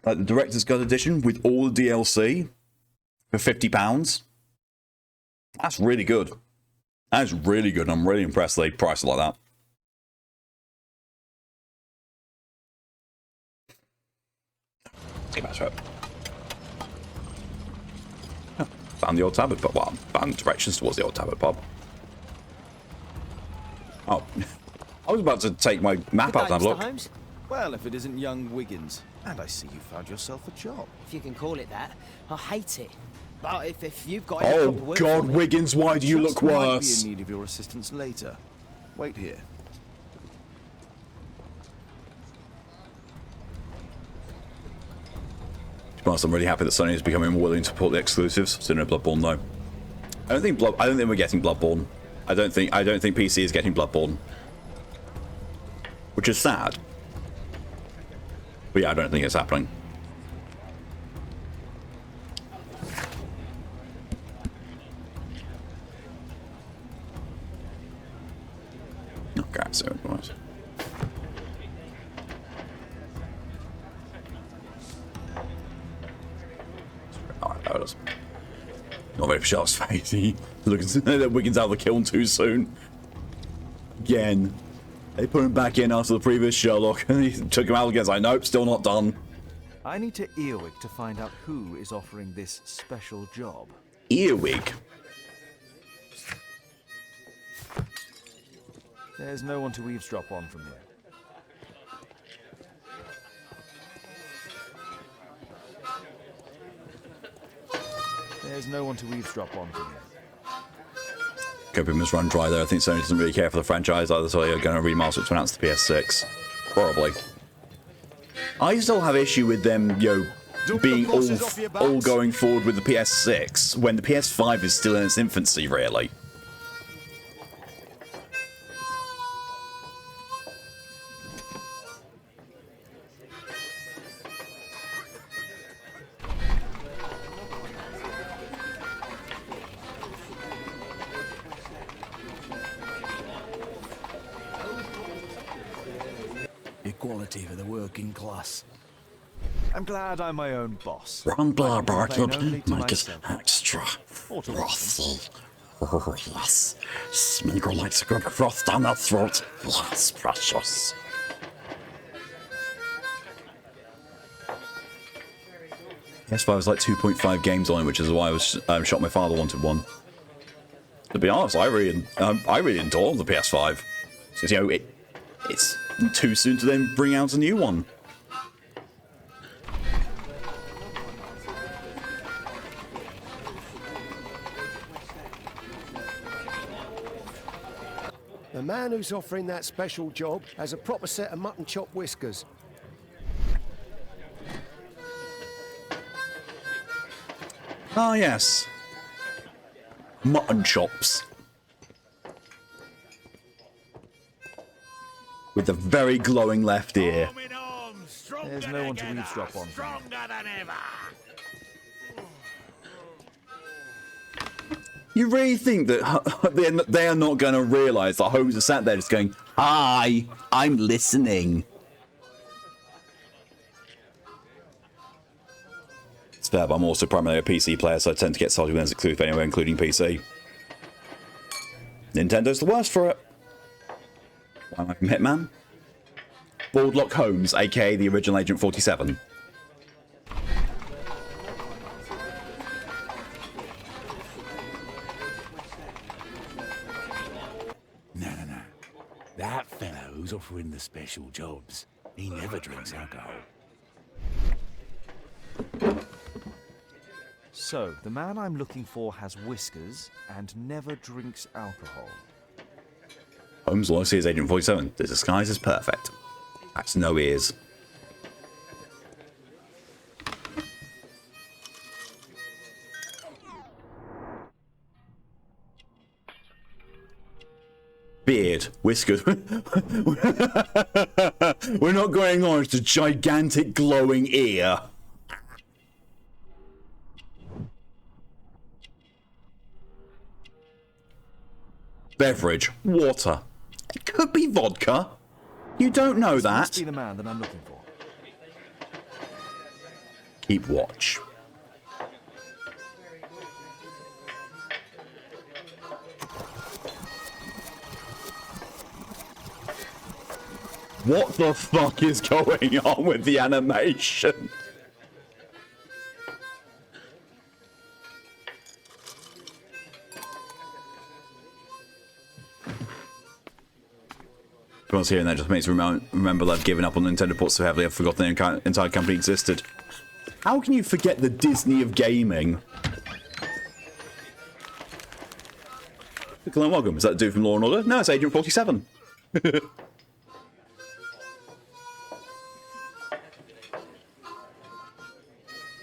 Like the Director's Cut edition with all the DLC for £50. That's really good. That's really good. I'm really impressed they priced it like that. Get back to it. Oh, found the old tablet pub. Well, found directions towards the old tablet pub. Oh, I was about to take my map out and have a look. Holmes? Well, if it isn't young Wiggins. And I see you found yourself a job. If you can call it that. I hate it. But if you've got Oh God, Wiggins, why do you look worse? Might be in need of your assistance later. Wait here. To be honest, I'm really happy that Sony is becoming more willing to support the exclusives. So no Bloodborne though. I don't think we're getting Bloodborne. I don't think PC is getting Bloodborne, which is sad. But yeah, I don't think it's happening. Oh, it does. Not ready for Shark's face. He looks that Wiggins out of the kiln too soon. Again. They put him back in after the previous Sherlock, and he took him out again. It's like, nope, still not done. I need to earwig to find out who is offering this special job. Earwig? There's no one to eavesdrop on from here. There's no one to eavesdrop on from here. Copy must run dry there. I think Sony doesn't really care for the franchise either, so they're going to remaster it to announce the PS6. Probably. I still have issue with them, being all going forward with the PS6 when the PS5 is still in its infancy, really. Equality for the working class. I'm glad I'm my own boss. Ron Blair I can complain only Bartlett, to make it myself. extra Or to frothy. Oh, yes. Smeagol likes a good froth down that throat. Yes, precious. PS5 was like 2.5 games on it, which is why I was shocked my father wanted one. To be honest, I really adore the PS5. Since, it's too soon to then bring out a new one. The man who's offering that special job has a proper set of mutton chop whiskers. Ah, yes. Mutton chops. With a very glowing left ear. There's no one to eavesdrop on from here. You really think that they are not going to realise that Holmes is sat there just going, "Hi, I'm listening." It's fair, but I'm also primarily a PC player, so I tend to get salty when it's exclusive anyway, including PC. Nintendo's the worst for it. Why am I from Hitman? Sherlock Holmes, aka the original Agent 47. No. That fellow who's offering the special jobs, he never drinks alcohol. So, the man I'm looking for has whiskers and never drinks alcohol. Holmes loyalty is Agent 47. The disguise is perfect. That's no ears. Beard, whiskers. We're not going on. It's a gigantic glowing ear. Beverage, water. It could be vodka. You don't know This must that. be the man that I'm looking for. Keep watch. What the fuck is going on with the animation? Everyone's hearing that just makes me remember that I've given up on Nintendo ports so heavily I've forgotten the entire company existed. How can you forget the Disney of gaming? Hello and welcome. Is that the dude from Law & Order? No, it's Agent 47.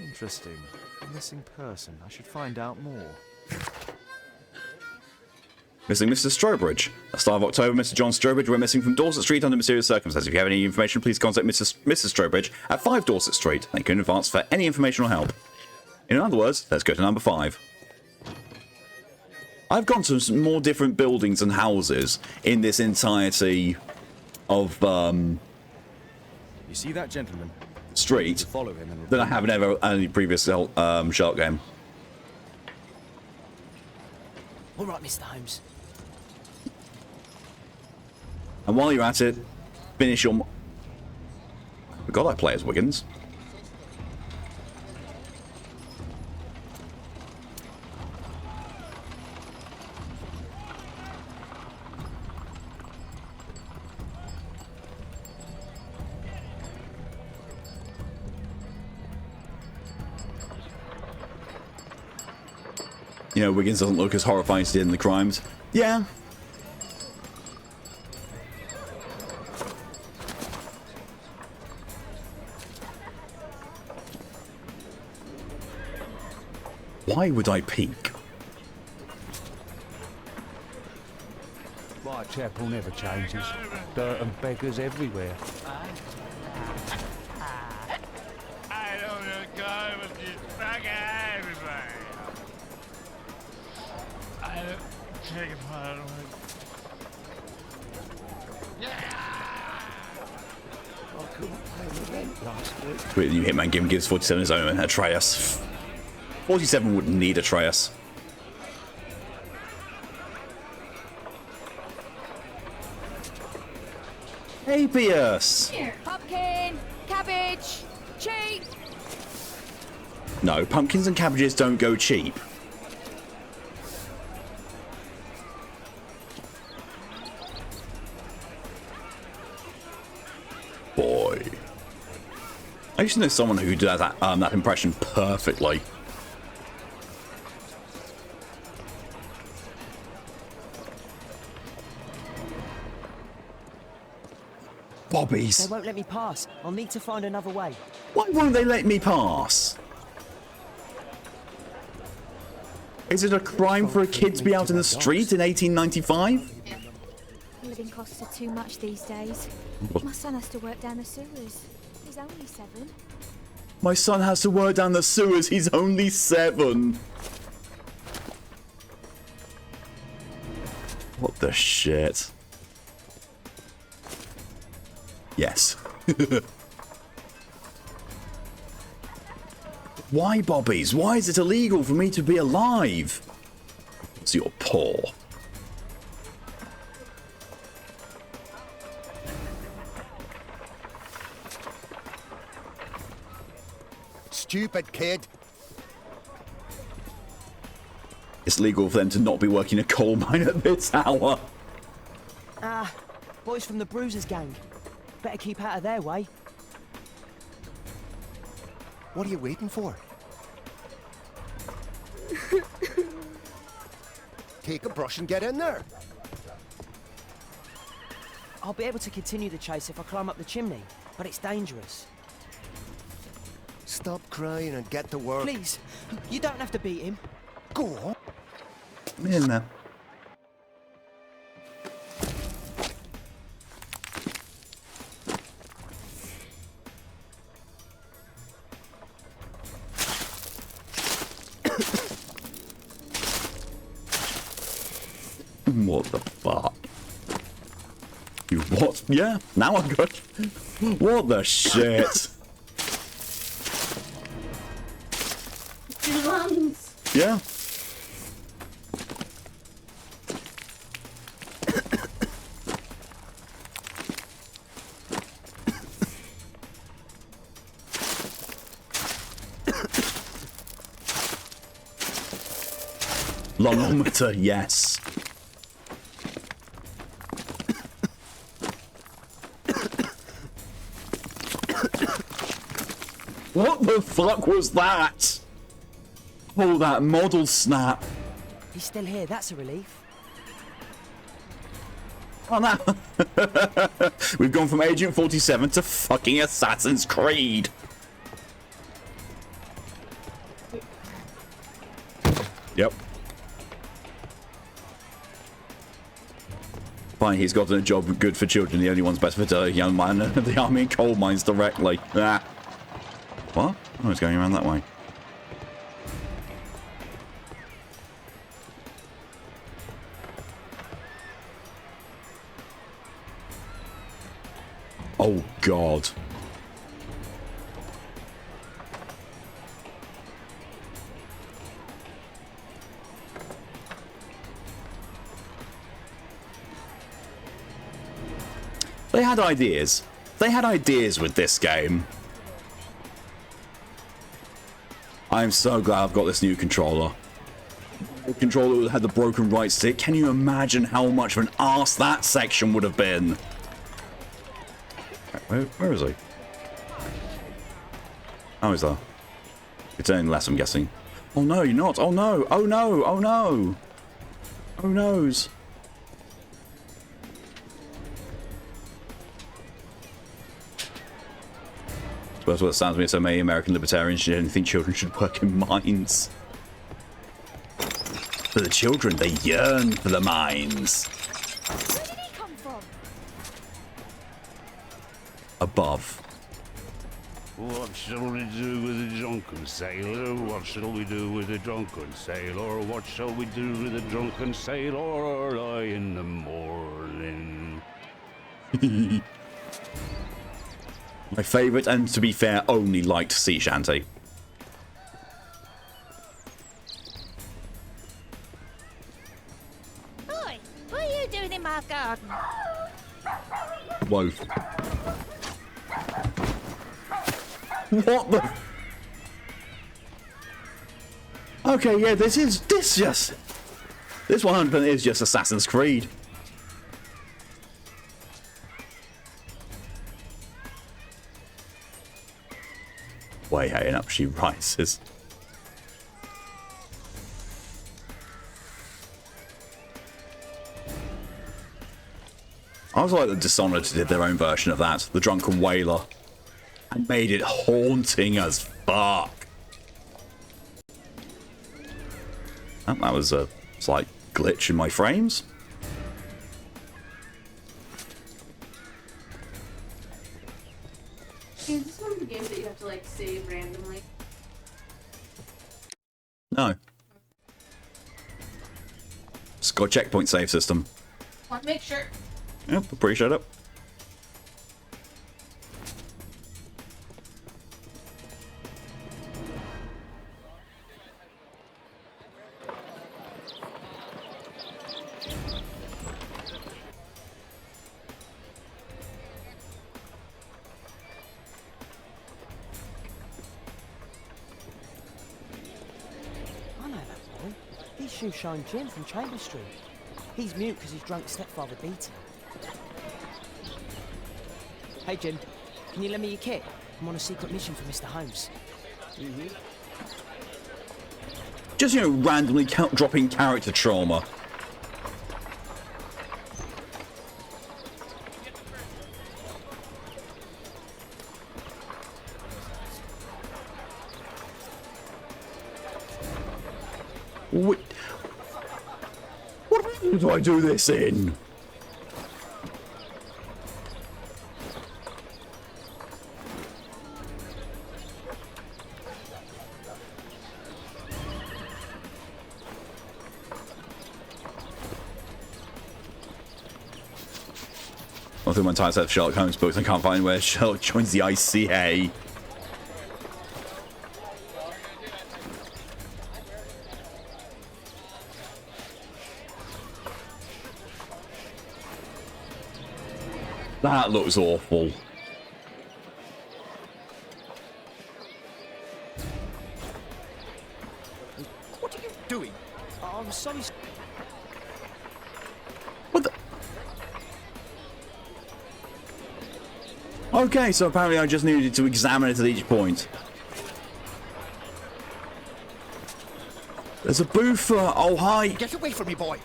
Interesting. A missing person. I should find out more. Missing Mr. Strobridge. At the start of October, Mr. John Strobridge went missing from Dorset Street under mysterious circumstances. If you have any information, please contact Mrs. Strobridge at 5 Dorset Street. Thank you in advance for any information or help. In other words, let's go to number 5. I've gone to some more different buildings and houses in this entirety of You see that gentleman? street Follow him and than I have in any previous Sherlock game. All right, Mr. Holmes. And while you're at it, finish your... God, I play as Wiggins. You know, Wiggins doesn't look as horrifying as he did in the crimes. Yeah. Why would I peek? Whitechapel never changes. Dirt and beggars everywhere. I don't know, God, but you fucking everybody. I don't take it part of it. I couldn't pay the rent last week. Wait, the new Hitman game gives 47 his own Atreus. 47 wouldn't need Atreus. Apius! Pumpkin, cabbage, cheap. No, pumpkins and cabbages don't go cheap. Boy. I used to know someone who does that impression perfectly. Bobbies. They won't let me pass. I'll need to find another way. Why won't they let me pass? Is it a crime for a kid to be out in the street in 1895? Living costs are too much these days. My son has to work down the sewers. He's only 7. My son has to work down the sewers. He's only 7. What the shit? Yes. Why, Bobbies? Why is it illegal for me to be alive? So you're poor. Stupid kid. It's legal for them to not be working a coal mine at this hour. Ah, boys from the Bruisers gang. Better keep out of their way. What are you waiting for? Take a brush and get in there. I'll be able to continue the chase if I climb up the chimney, but it's dangerous. Stop crying and get to work. Please, you don't have to beat him. Go on. In there. What the fuck? You what? Yeah, now I'm good. What the shit? Lungs. Yeah. Longometer, yes. What the fuck was that? Oh, that model snap. He's still here, that's a relief. Oh no. We've gone from Agent 47 to fucking Assassin's Creed. Yep. Fine, he's gotten a job good for children. The only one's best for the young man at the army and coal mines directly. Ah. What? Oh, it's going around that way. Oh, God. They had ideas. They had ideas with this game. I'm so glad I've got this new controller. The controller had the broken right stick. Can you imagine how much of an arse that section would have been? Where is he? Oh, he's there. You're turning left, I'm guessing. Oh no, you're not. Oh no. Oh no. Oh no. Oh noes. Suppose what it sounds to me, so many American libertarians didn't think children should work in mines. For the children, they yearn for the mines. Where did he come from? Above. What shall we do with a drunken sailor? What shall we do with a drunken sailor? What shall we do with a drunken sailor early in the morning? My favourite, and to be fair, only liked sea shanty. Oi, what are you doing in my garden? Whoa. What the? Okay, yeah, this 100% is just Assassin's Creed. Way hanging up she rises. I was like the Dishonored did their own version of that, the Drunken Whaler, and made it haunting as fuck. Oh, that was a slight glitch in my frames. Is this one of the games that you have to like save randomly? No. It's got a checkpoint save system. Want to make sure. Yep, appreciate it. I know that boy. He's Shoeshine Jim from Chamber Street. He's mute because his drunk stepfather beat him. Hey Jim, can you lend me your kit? I'm on a secret mission for Mr. Holmes. Just, you know, randomly dropping character trauma. What do I do this in? I've through my entire set of Sherlock Holmes books, I can't find where Sherlock joins the ICA. That looks awful. What are you doing? Oh, I'm sorry. What the? Okay, so apparently I just needed to examine it at each point. There's a booth for... Oh, hi. Get away from me, boy.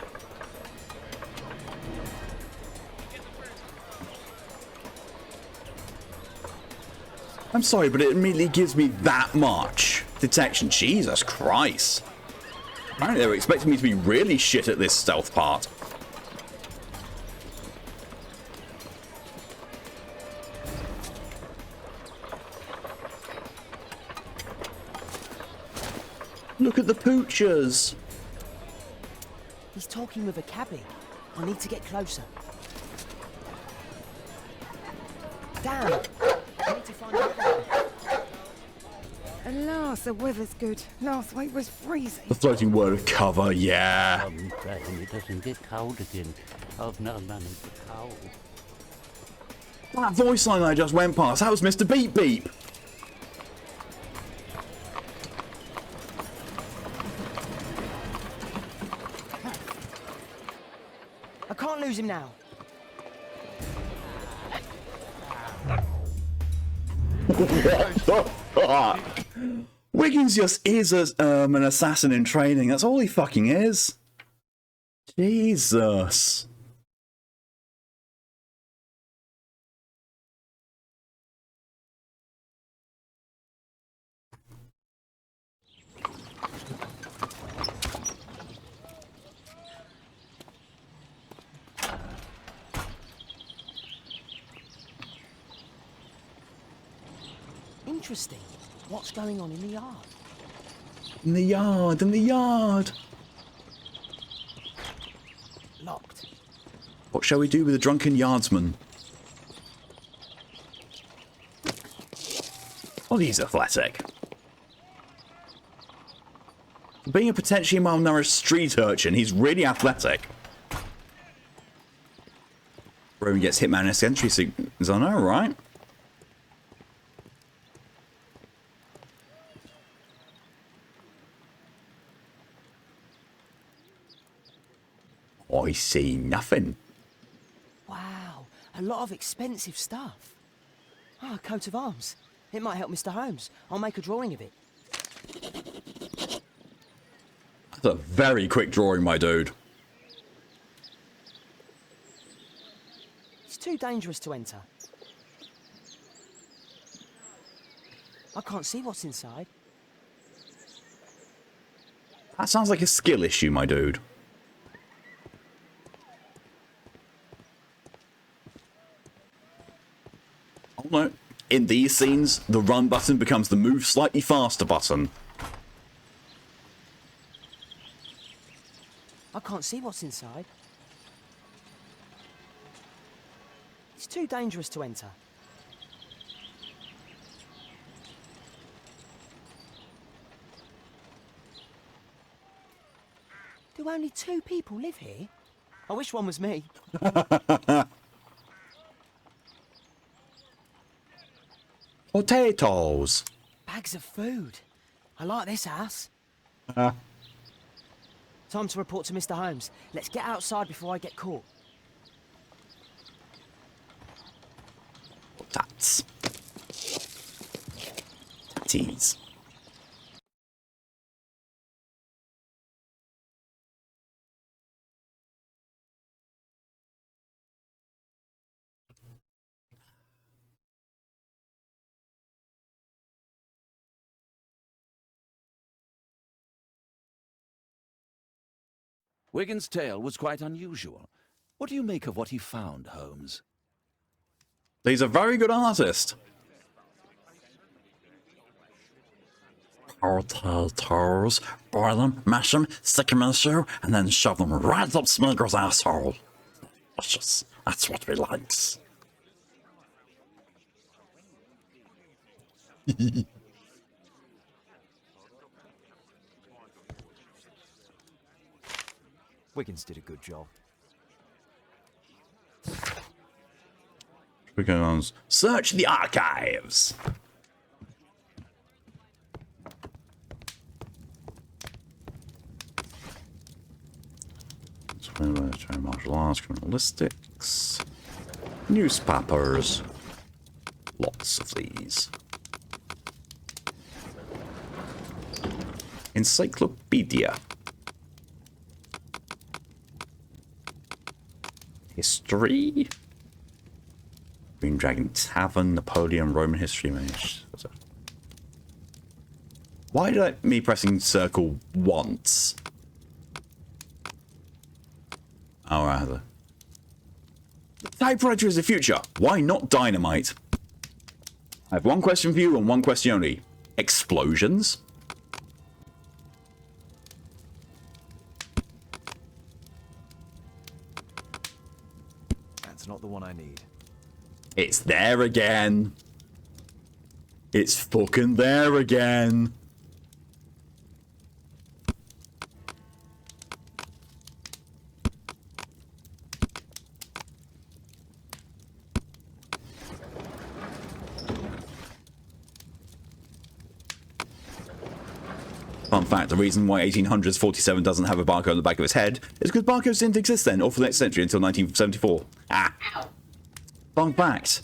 I'm sorry, but it immediately gives me that much detection. Jesus Christ. Apparently they were expecting me to be really shit at this stealth part. Look at the poochers. He's talking with a cabbie. I need to get closer. Damn! I need to find out. Alas, the weather's good. Last week was freezing. The floating word of cover, yeah. I'm praying it doesn't get cold again. I've not managed the cold. That voice line I just went past, that was Mr. Beep Beep. I can't lose him now. What the fuck? Wiggins just is an assassin in training. That's all he fucking is. Jesus. Interesting. What's going on in the yard? In the yard, in the yard. Locked. What shall we do with the drunken yardsman? Well, he's athletic. Being a potentially malnourished street urchin, he's really athletic. Roman gets Hitman S entry sequence on her, right? I see nothing. Wow, a lot of expensive stuff. Ah, a coat of arms. It might help Mr. Holmes. I'll make a drawing of it. That's a very quick drawing, my dude. It's too dangerous to enter. I can't see what's inside. That sounds like a skill issue, my dude. Oh no. In these scenes, the run button becomes the move slightly faster button. I can't see what's inside. It's too dangerous to enter. Do only 2 people live here? I wish one was me. Potatoes. Bags of food. I like this house. Time to report to Mr. Holmes. Let's get outside before I get caught. Tats. Tatties. Wiggins' tale was quite unusual. What do you make of what he found, Holmes? He's a very good artist. Potatoes. Boil them, mash them, stick them in a shoe, and then shove them right up Smeagol's asshole. Delicious. That's what we likes. Wiggins did a good job. Because search the archives. Martial arts, criminalistics, newspapers. Lots of these. Encyclopedia. History. Green Dragon Tavern, Napoleon, Roman history. Why did me pressing circle once? Oh, rather. Typewriter is the future. Why not dynamite? I have one question for you and one question only. Explosions? That's not the one I need. It's there again. It's fucking there again. Fun fact, the reason why 1800's 47 doesn't have a barcode on the back of its head is because barcodes didn't exist then, or for the next century until 1974. Fun fact,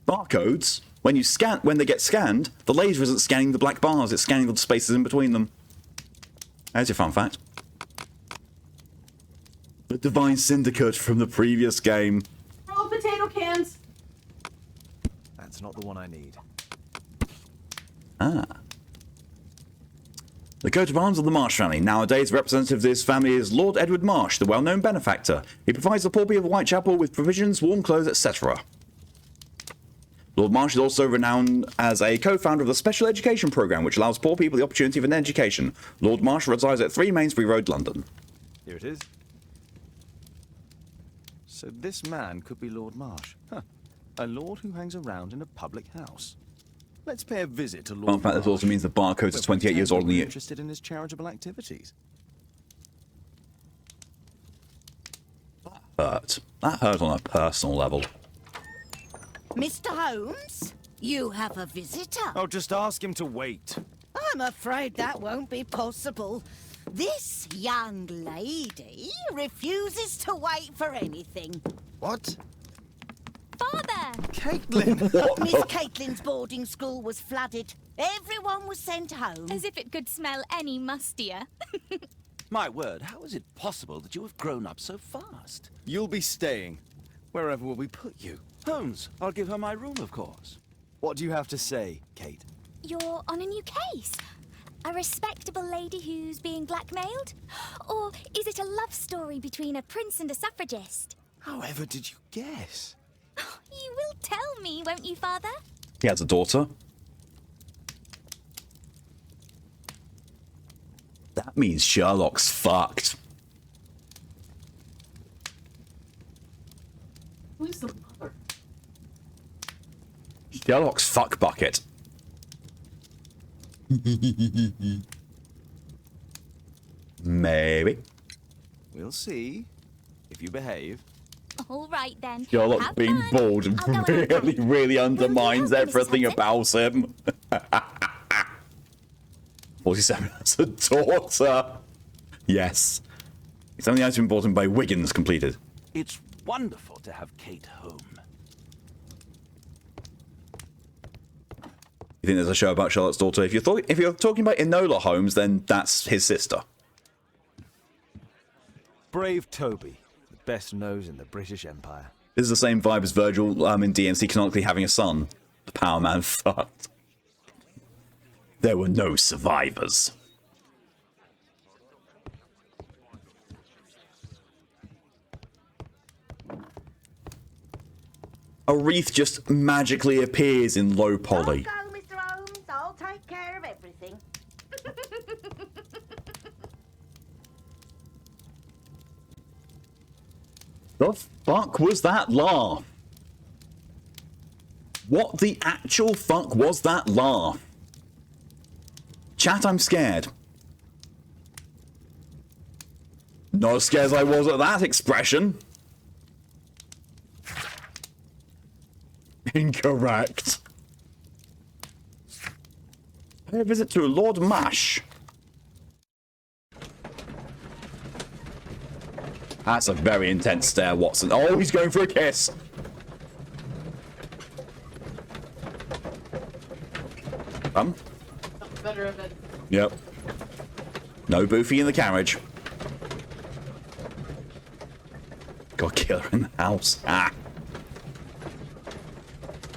barcodes, when they get scanned, the laser isn't scanning the black bars, it's scanning the spaces in between them. There's your fun fact. The Divine Syndicate from the previous game. Roll potato cans. That's not the one I need. Ah. The coat of arms of the Marsh family. Nowadays, representative of this family is Lord Edward Marsh, the well-known benefactor. He provides the poor people of Whitechapel with provisions, warm clothes, etc. Lord Marsh is also renowned as a co-founder of the Special Education Programme, which allows poor people the opportunity of an education. Lord Marsh resides at 3 Mainsbury Road, London. Here it is. So this man could be Lord Marsh. Huh. A lord who hangs around in a public house. Let's pay a visit to Lord Fun fact, Marsh. this also means the barcodes are 28 years older than you. Interested in his charitable activities. Hurt. That hurt on a personal level. Mr. Holmes, you have a visitor. Oh, just ask him to wait. I'm afraid that won't be possible. This young lady refuses to wait for anything. What? Father! Caitlin! Miss Caitlin's boarding school was flooded. Everyone was sent home. As if it could smell any mustier. My word, how is it possible that you have grown up so fast? You'll be staying. Wherever will we put you? Holmes, I'll give her my room, of course. What do you have to say, Kate? You're on a new case. A respectable lady who's being blackmailed? Or is it a love story between a prince and a suffragist? However did you guess? You will tell me, won't you, Father? He has a daughter. That means Sherlock's fucked. Who's the mother? Sherlock's fuck bucket. Maybe. We'll see. If you behave. All right, then. Sherlock Have being fun. bald I'll go really, really undermines help, Mrs. everything Hudson? about him. 47 has a daughter. Yes. Examine the item bought him by Wiggins completed. It's wonderful to have Kate home. You think there's a show about Charlotte's daughter? If you're talking about Enola Holmes, then that's his sister. Brave Toby, the best nose in the British Empire. This is the same vibe as Virgil in DNC canonically having a son. The Power Man fucked. There were no survivors. A wreath just magically appears in low poly. Go, Mr. Holmes. I'll take care of everything. The fuck was that laugh? What the actual fuck was that laugh? Chat, I'm scared. Not as scared as I was at that expression. Incorrect. Pay a visit to Lord Mash. That's a very intense stare, Watson. Oh, he's going for a kiss. Better of it. Yep. No Boofy in the carriage. Got a killer in the house. Ah.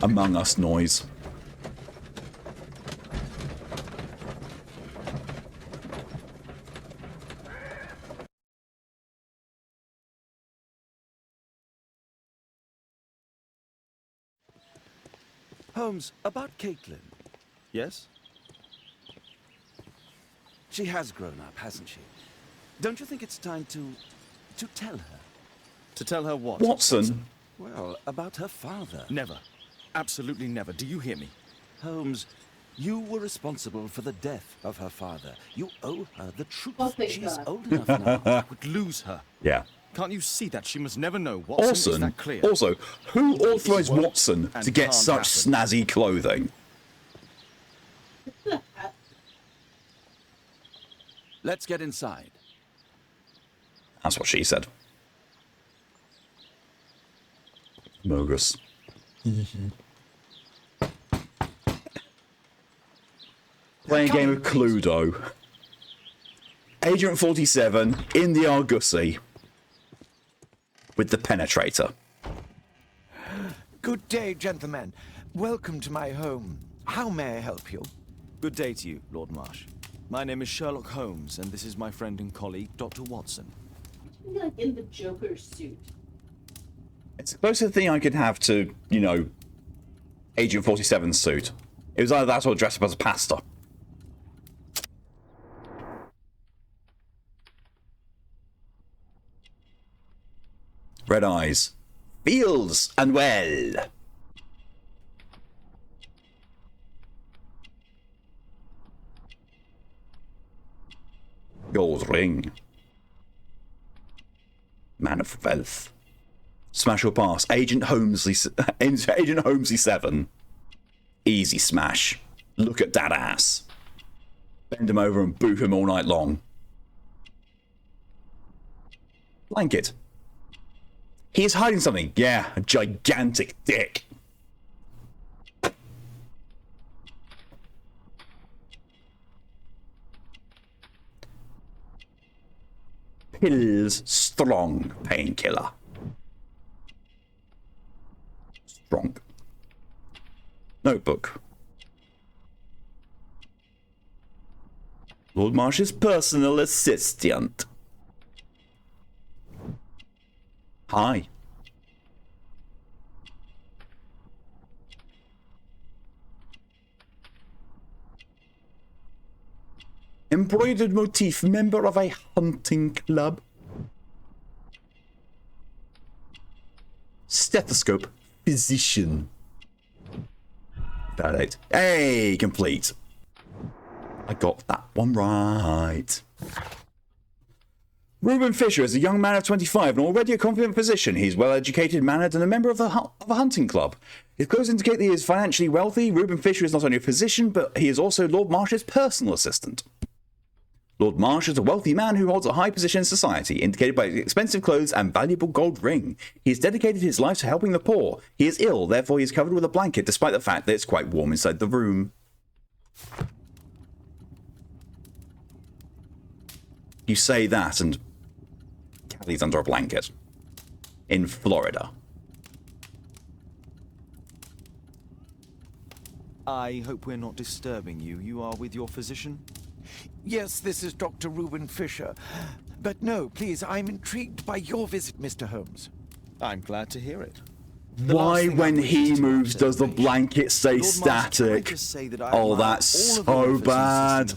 Among Us noise. Holmes, about Caitlin. Yes? She has grown up, hasn't she? Don't you think it's time to tell her? To tell her what? Watson. Well, about her father. Never. Absolutely never. Do you hear me? Holmes, you were responsible for the death of her father. You owe her the truth. Oh, thank She's God. old enough now. I would lose her. Yeah. Can't you see that? She must never know. Watson, is Watson. that clear? Also, who authorized won't Watson and to get can't such happen. snazzy clothing? Let's get inside. That's what she said. Mogus. Playing a game of Cluedo. Agent 47 in the Argosy with the penetrator. Good day, gentlemen. Welcome to my home. How may I help you? Good day to you, Lord Marsh. My name is Sherlock Holmes, and this is my friend and colleague, Dr. Watson. Like in the Joker suit. It's the closest thing I could have to, you know, Agent 47's suit. It was either that or dressed up as a pastor. Red eyes. Fields and well. Gold ring. Man of wealth. Smash or pass. Agent Holmesley 7. Easy smash. Look at that ass. Bend him over and boot him all night long. Blanket. He is hiding something. Yeah, a gigantic dick. Pills strong painkiller. Strong. Notebook. Lord Marsh's personal assistant. Hi. Embroidered motif, member of a hunting club. Stethoscope, physician. About 8. Hey, complete. I got that one right. Reuben Fisher is a young man of 25 and already a confident physician. He is well-educated, mannered, and a member of a hunting club. His clothes indicate that he is financially wealthy. Reuben Fisher is not only a physician, but he is also Lord Marsh's personal assistant. Lord Marsh is a wealthy man who holds a high position in society, indicated by his expensive clothes and valuable gold ring. He has dedicated his life to helping the poor. He is ill, therefore he is covered with a blanket, despite the fact that it's quite warm inside the room. You say that and Callie's under a blanket. In Florida. I hope we're not disturbing you. You are with your physician? Yes, this is Dr. Reuben Fisher. But no, please, I'm intrigued by your visit, Mr. Holmes. I'm glad to hear it. Why, when he moves, does the blanket stay static? Oh, that's so bad.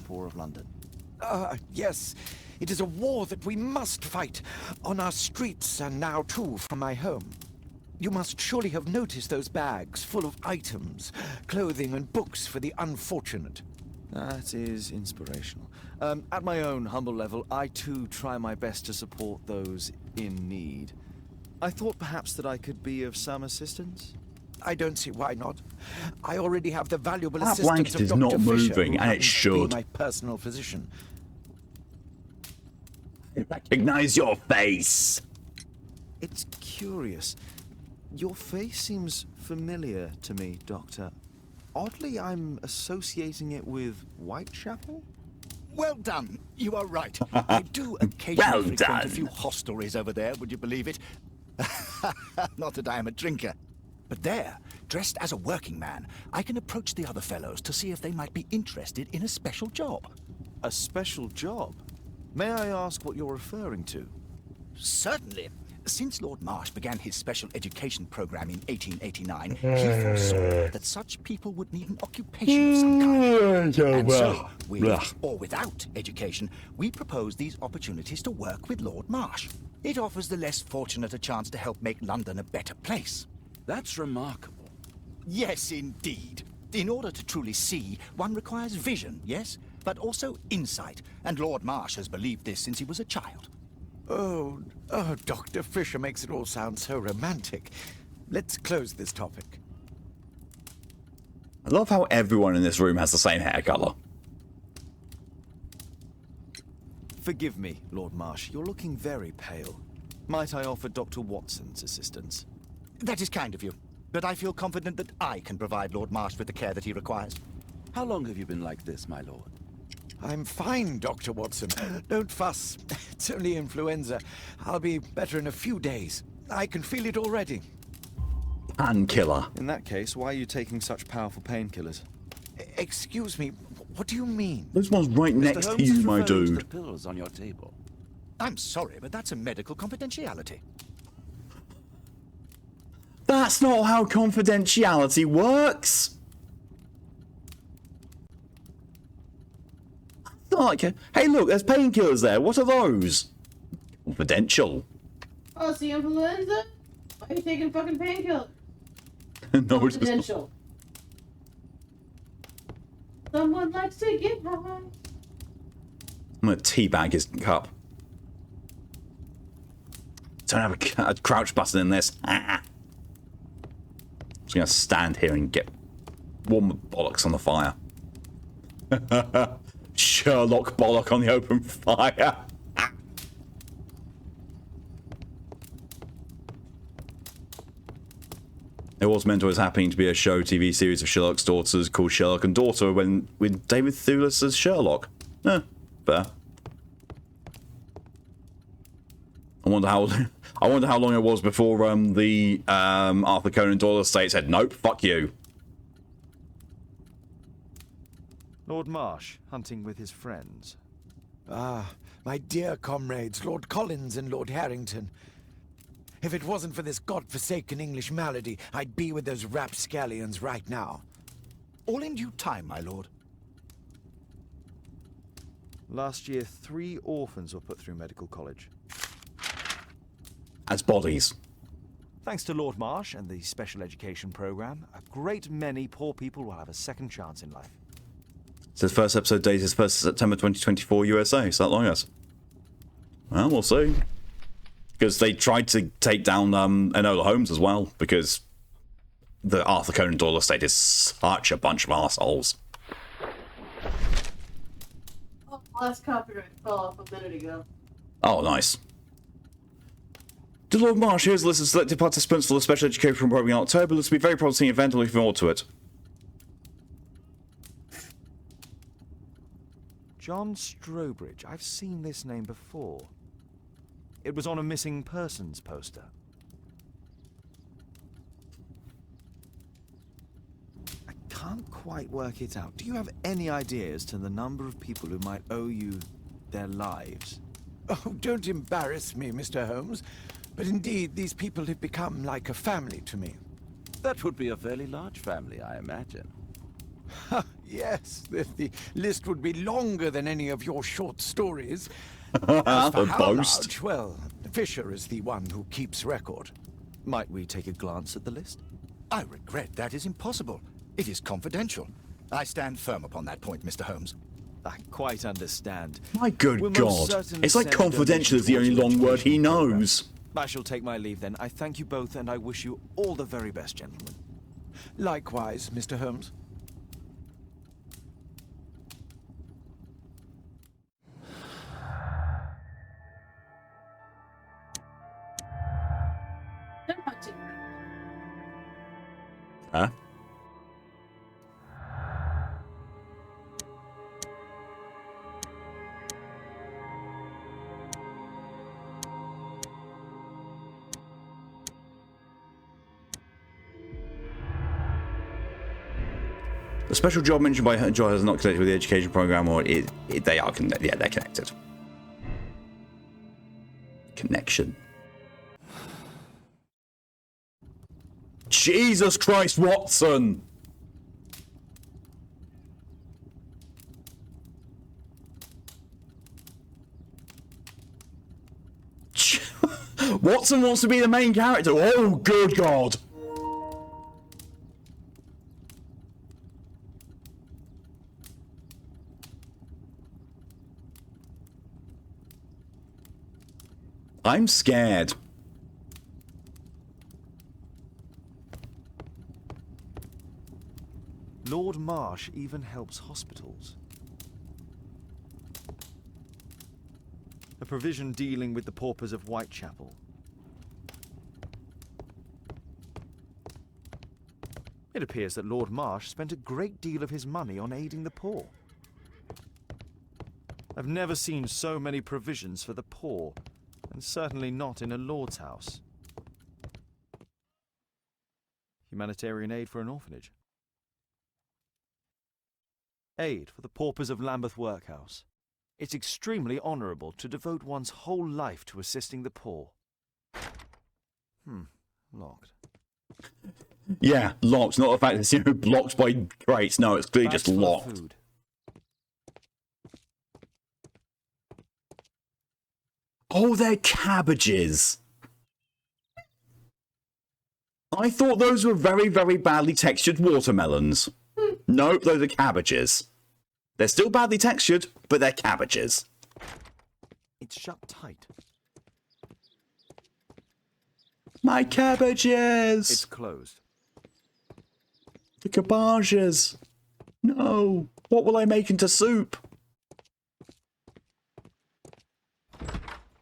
Yes. It is a war that we must fight on our streets and now, too, from my home. You must surely have noticed those bags full of items, clothing and books for the unfortunate. That is inspirational. At my own humble level, I too try my best to support those in need. I thought perhaps that I could be of some assistance. I don't see why not. I already have the valuable that assistance blanket of is Dr. not Fisher, moving, who and it happens to should. be my personal physician. I recognize your face. It's curious. Your face seems familiar to me, Doctor. Oddly, I'm associating it with Whitechapel? Well done. You are right. I do occasionally Well frequent a done. few hostelries over there, would you believe it? Not that I am a drinker. But there, dressed as a working man, I can approach the other fellows to see if they might be interested in a special job. A special job? May I ask what you're referring to? Certainly. Since Lord Marsh began his special education program in 1889, he foresaw that such people would need an occupation of some kind. And so, with or without education, we propose these opportunities to work with Lord Marsh. It offers the less fortunate a chance to help make London a better place. That's remarkable. Yes, indeed. In order to truly see, one requires vision, yes? But also insight. And Lord Marsh has believed this since he was a child. Oh, Dr. Fisher makes it all sound so romantic. Let's close this topic. I love how everyone in this room has the same hair color. Forgive me, Lord Marsh. You're looking very pale. Might I offer Dr. Watson's assistance? That is kind of you, but I feel confident that I can provide Lord Marsh with the care that he requires. How long have you been like this, my lord? I'm fine, Dr. Watson. Don't fuss. It's only influenza. I'll be better in a few days. I can feel it already. Painkiller. In that case, why are you taking such powerful painkillers? Excuse me, what do you mean? This one's right next to you, my dude. The pills on your table. I'm sorry, but that's a medical confidentiality. That's not how confidentiality works. Like, hey, look, there's painkillers there. What are those? Confidential. Oh, see influenza? Why are you taking fucking painkillers? No, Confidential. Someone likes to get high. I'm gonna teabag his cup. Don't have a crouch button in this. I'm just gonna stand here and get warm bollocks on the fire. Sherlock bollock on the open fire. It was meant to was happening to be a show TV series of Sherlock's daughters called Sherlock and Daughter with David Thewlis as Sherlock. Fair. I wonder how long it was before the Arthur Conan Doyle estate said nope, fuck you. Lord Marsh, hunting with his friends. Ah, my dear comrades, Lord Collins and Lord Harrington. If it wasn't for this godforsaken English malady, I'd be with those rapscallions right now. All in due time, my lord. Last year, 3 orphans were put through medical college. As bodies. Thanks to Lord Marsh and the special education program, a great many poor people will have a second chance in life. So the first episode date is 1st September 2024 USA. Is that long as? Well, we'll see. Because they tried to take down Enola Holmes as well, because the Arthur Conan Doyle estate is such a bunch of assholes. Oh, last copyright fell off a minute ago. Oh, nice. To Lord Marsh, here's a list of selected participants for the special education program in October. This will be a very promising event. I'm looking forward to it. John Strobridge. I've seen this name before. It was on a missing persons poster. I can't quite work it out. Do you have any idea as to the number of people who might owe you their lives? Oh, don't embarrass me, Mr. Holmes. But indeed, these people have become like a family to me. That would be a fairly large family, I imagine. Yes, the list would be longer than any of your short stories. As for how large, well, Fisher is the one who keeps record. Might we take a glance at the list? I regret that is impossible. It is confidential. I stand firm upon that point, Mr. Holmes. I quite understand. My good God. It's like confidential is the only long word he knows. I shall take my leave then. I thank you both and I wish you all the very best, gentlemen. Likewise, Mr. Holmes. They're hunting. Huh? The special job mentioned by Joy is not connected with the education program, or they are connected. Yeah, they're connected. Connection. Jesus Christ, Watson! Watson wants to be the main character. Oh, good God. I'm scared. Lord Marsh even helps hospitals. A provision dealing with the paupers of Whitechapel. It appears that Lord Marsh spent a great deal of his money on aiding the poor. I've never seen so many provisions for the poor, and certainly not in a lord's house. Humanitarian aid for an orphanage. Aid for the paupers of Lambeth Workhouse. It's extremely honourable to devote one's whole life to assisting the poor. Locked. Yeah, locked. Not the fact that it's blocked by crates. No, it's clearly just locked. Oh, they're cabbages. I thought those were very, very badly textured watermelons. Nope, those are cabbages. They're still badly textured, but they're cabbages. It's shut tight. My cabbages! It's closed. The cabbages. No. What will I make into soup?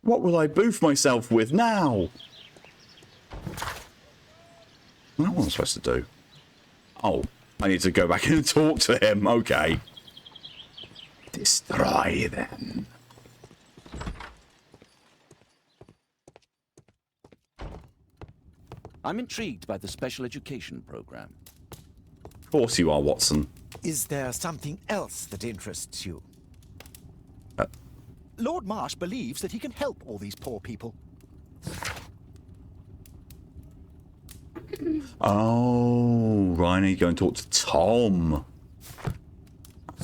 What will I boof myself with now? What am I supposed to do? Oh, I need to go back and talk to him. Okay. Destroy them. I'm intrigued by the special education program. Of course you are, Watson. Is there something else that interests you? Lord Marsh believes that he can help all these poor people. Oh, right, I need to go and talk to Tom.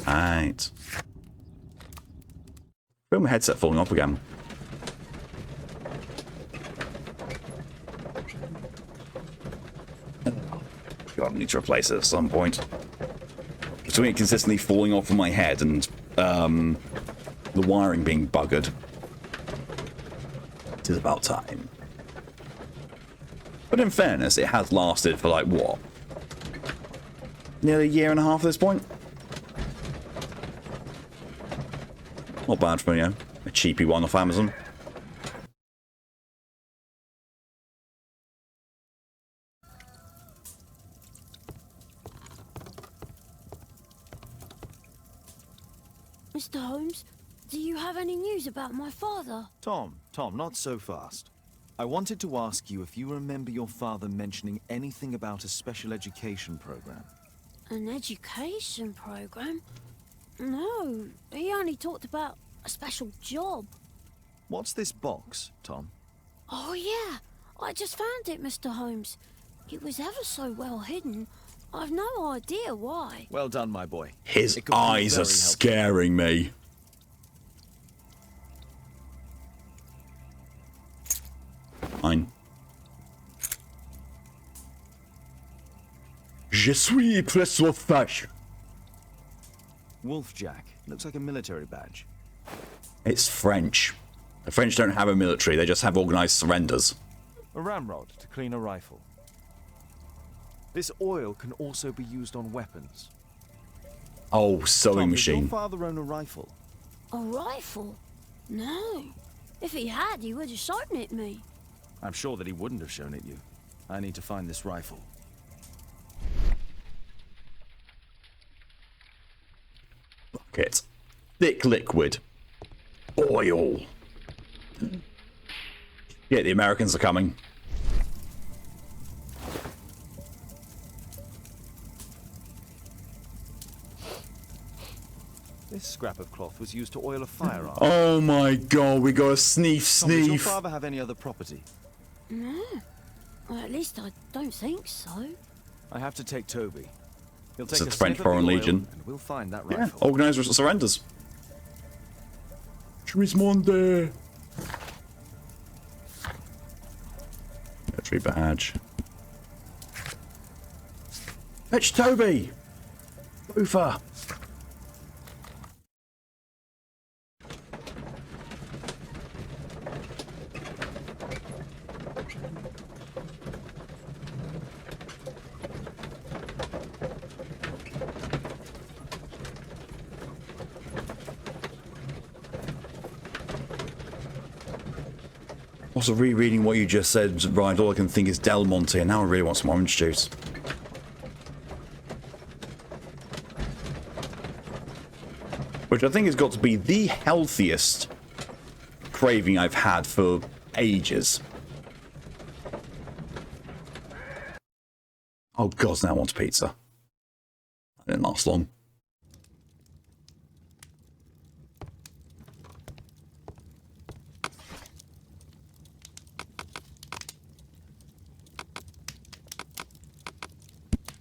Right. Feel my headset falling off again. God, I need to replace it at some point. Between it consistently falling off of my head and the wiring being buggered, it is about time. But in fairness, it has lasted for like what? Nearly a year and a half at this point. Not bad for, you know, a cheapy one off Amazon. Mr. Holmes, do you have any news about my father? Tom, not so fast. I wanted to ask you if you remember your father mentioning anything about a special education program. An education program? No, he only talked about a special job. What's this box, Tom? Oh yeah, I just found it, Mr. Holmes. It was ever so well hidden. I've no idea why. Well done, my boy. His eyes are scaring me. Fine. Je suis présophage. Wolfjack. Looks like a military badge. It's French. The French don't have a military, they just have organised surrenders. A ramrod to clean a rifle. This oil can also be used on weapons. Oh, sewing Tom, machine. Does your father own a rifle? A rifle? No. If he had, he would have shown it me. I'm sure that he wouldn't have shown it you. I need to find this rifle. Bucket. Thick liquid. Oil. Yeah, the Americans are coming. This scrap of cloth was used to oil a firearm. Oh my god, we got a sneef Tom, does your sneef. father have any other property? No. Well, at least I don't think so. I have to take Toby. He'll It's take the a French sniff of the Foreign oil, Legion. and we'll find that Yeah, rifle. organised surrenders. Trismonde. Military badge. Fetch Toby! Boofer! Also, rereading what you just said, Ryan, all I can think is Del Monte, and now I really want some orange juice. Which I think has got to be the healthiest craving I've had for ages. Oh god, now I want pizza. That didn't last long.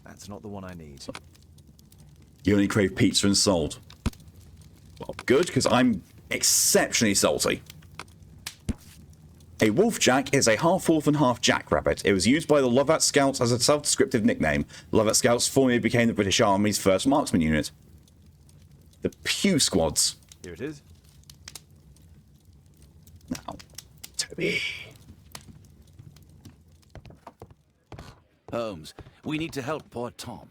That's not the one I need. You only crave pizza and salt. Well, good, because I'm exceptionally salty. A wolfjack is a half-wolf and half-jackrabbit. It was used by the Lovat Scouts as a self-descriptive nickname. The Lovat Scouts formerly became the British Army's first marksman unit. The Pew Squads. Here it is. Now, Toby. Holmes, we need to help poor Tom.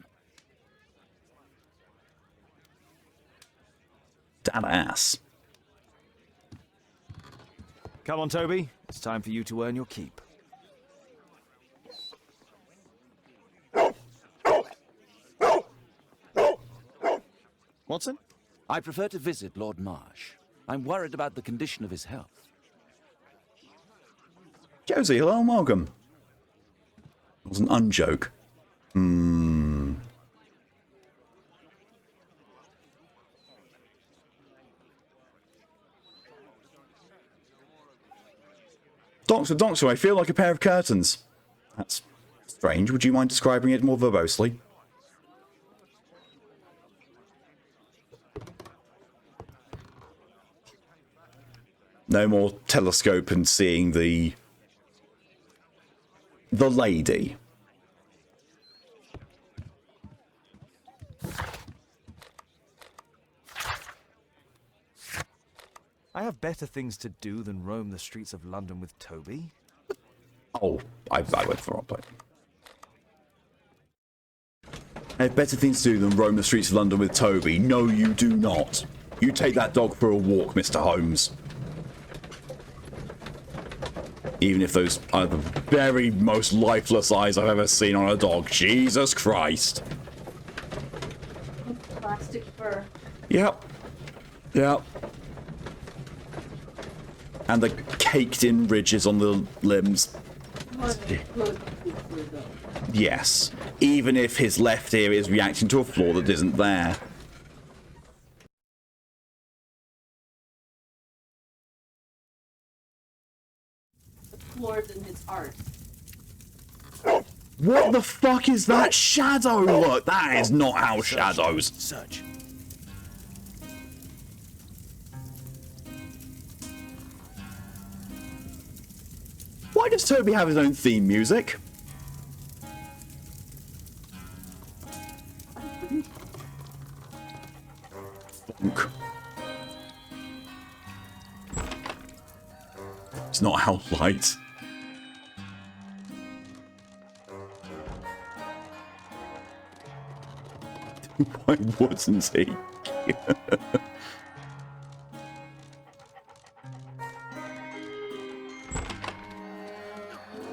Damn ass. Come on, Toby. It's time for you to earn your keep. Watson? I prefer to visit Lord Marsh. I'm worried about the condition of his health. Josie, hello and welcome. It was an unjoke. Doctor, I feel like a pair of curtains. That's strange. Would you mind describing it more verbosely? No more telescope and seeing the lady. I have better things to do than roam the streets of London with Toby. Oh, I went for the wrong place. I have better things to do than roam the streets of London with Toby. No, you do not. You take that dog for a walk, Mr. Holmes. Even if those are the very most lifeless eyes I've ever seen on a dog. Jesus Christ. Plastic fur. Yep. Yep. And the caked-in ridges on the limbs. Yes. Even if his left ear is reacting to a flaw that isn't there. More than his art. What the fuck is that shadow look? That is not how shadows. Search. Why does Toby have his own theme music? Bonk. It's not how light. Why wasn't he?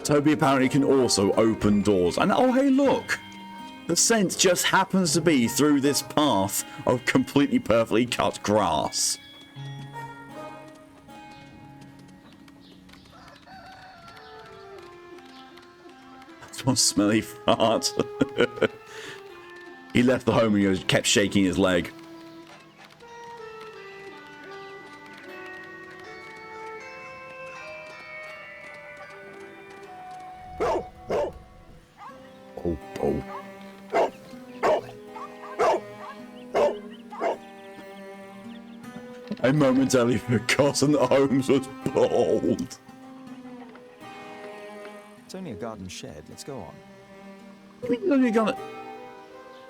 Toby apparently can also open doors. And oh, hey, look! The scent just happens to be through this path of completely perfectly cut grass. That's one smelly fart. He left the home and he kept shaking his leg. I momentarily forgotten that Holmes was bald. It's only a garden shed. Let's go on. What do you mean, only a garden?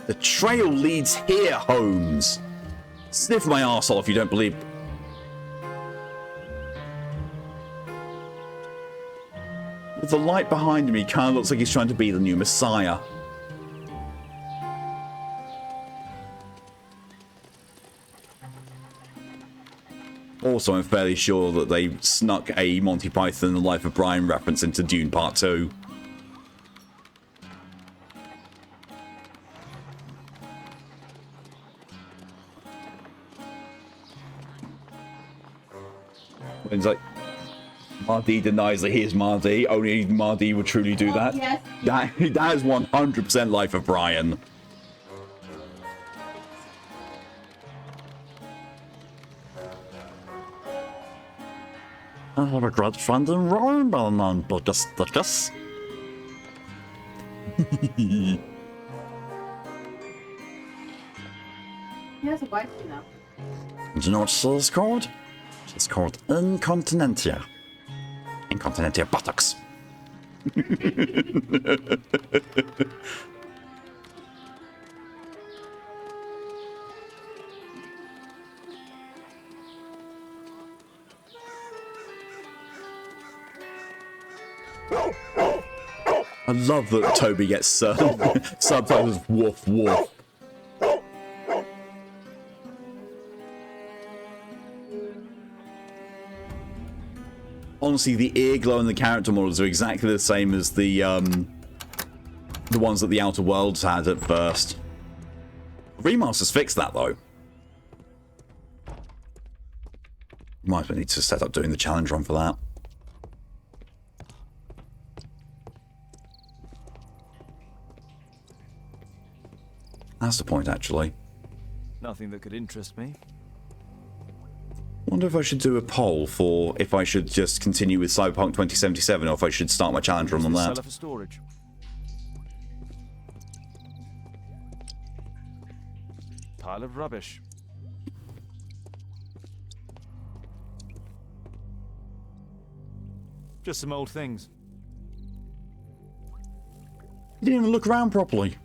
The trail leads here, Holmes. Sniff my arsehole if you don't believe. With the light behind him, he kind of looks like he's trying to be the new Messiah. Also, I'm fairly sure that they snuck a Monty Python The Life of Brian reference into Dune Part 2. It's like, Mardi denies that he is Mardi. Only Mardi would truly do that. Yes. That is 100% Life of Brian. I have a great friend in Rome by the name of Dickus. He has a wife, you know. Do you know what she's called? She's called Incontinentia. Incontinentia buttocks. I love that Toby gets subtitles woof woof. Honestly, the ear glow and the character models are exactly the same as the ones that the Outer Worlds had at first. Remasters fixed that though. Might need to set up doing the challenge run for that. That's the point, actually. Nothing that could interest me. Wonder if I should do a poll for if I should just continue with Cyberpunk 2077 or if I should start my challenge run on that. Seller for storage. Pile of rubbish. Just some old things. You didn't even look around properly.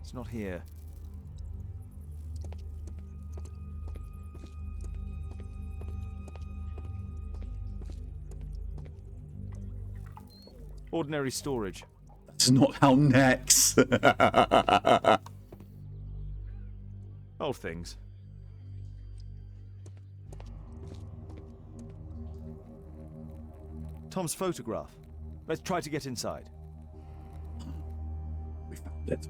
It's not here. Ordinary storage. That's not how next. Old things. Tom's photograph. Let's try to get inside. We found it.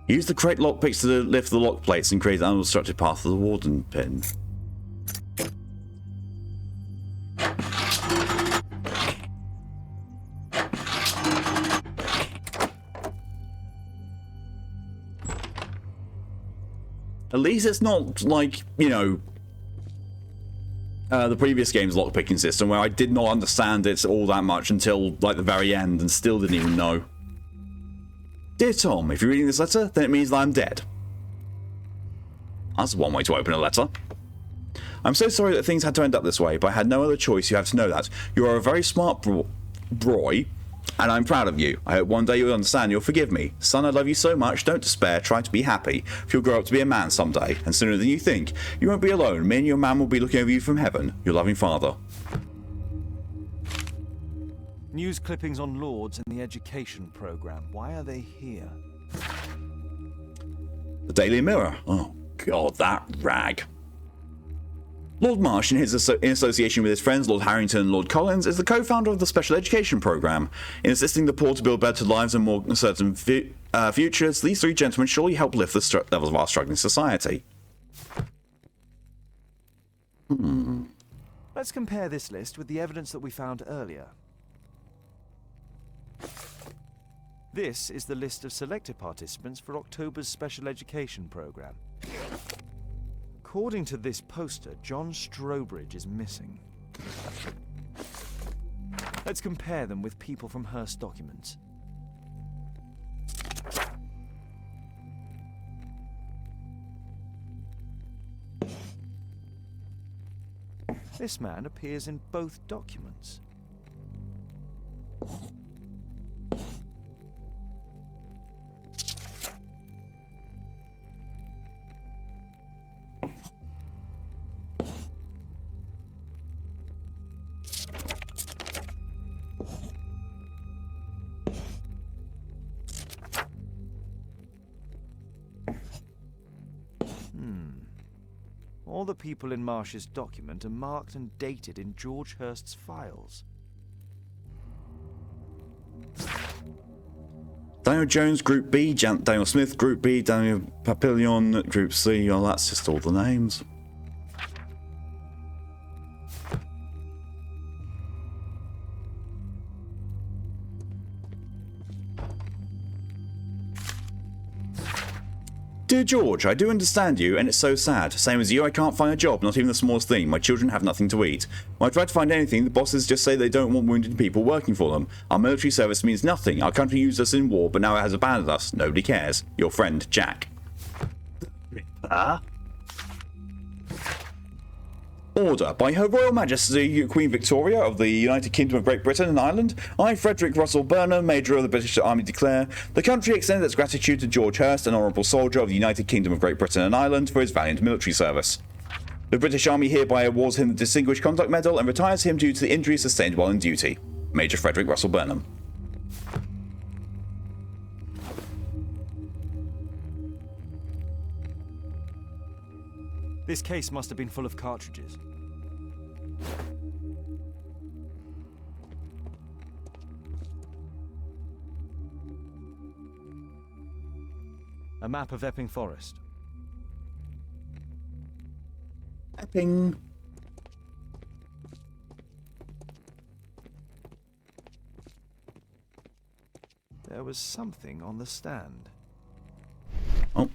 Use the crate lockpicks to lift the lock plates and create an unobstructed path to the warden pin. At least it's not like, you know, the previous game's lockpicking system where I did not understand it all that much until like the very end and still didn't even know. Dear Tom, if you're reading this letter, then it means that I'm dead. That's one way to open a letter. I'm so sorry that things had to end up this way, but I had no other choice. You have to know that. You are a very smart boy, and I'm proud of you. I hope one day you'll understand. You'll forgive me. Son, I love you so much. Don't despair. Try to be happy. If you'll grow up to be a man someday, and sooner than you think, you won't be alone. Me and your man will be looking over you from heaven. Your loving father. News clippings on Lords and the education program. Why are they here? The Daily Mirror. Oh, God, that rag. Lord Marsh, in association with his friends Lord Harrington and Lord Collins, is the co-founder of the Special Education Programme. In assisting the poor to build better lives and more certain futures, these three gentlemen surely help lift the levels of our struggling society. Let's compare this list with the evidence that we found earlier. This is the list of selected participants for October's Special Education Programme. According to this poster, John Strobridge is missing. Let's compare them with people from Hearst documents. This man appears in both documents. All the people in Marsh's document are marked and dated in George Hurst's files. Daniel Jones, Group B, Daniel Smith, Group B, Daniel Papillon, Group C. Oh, that's just all the names. Dear George, I do understand you, and it's so sad. Same as you, I can't find a job, not even the smallest thing. My children have nothing to eat. When I try to find anything, the bosses just say they don't want wounded people working for them. Our military service means nothing. Our country used us in war, but now it has abandoned us. Nobody cares. Your friend, Jack. Order. By Her Royal Majesty Queen Victoria of the United Kingdom of Great Britain and Ireland, I, Frederick Russell Burnham, Major of the British Army, declare the country extends its gratitude to George Hurst, an honourable soldier of the United Kingdom of Great Britain and Ireland, for his valiant military service. The British Army hereby awards him the Distinguished Conduct Medal and retires him due to the injuries sustained while in duty. Major Frederick Russell Burnham. This case must have been full of cartridges. A map of Epping Forest. Epping. There was something on the stand. Oh.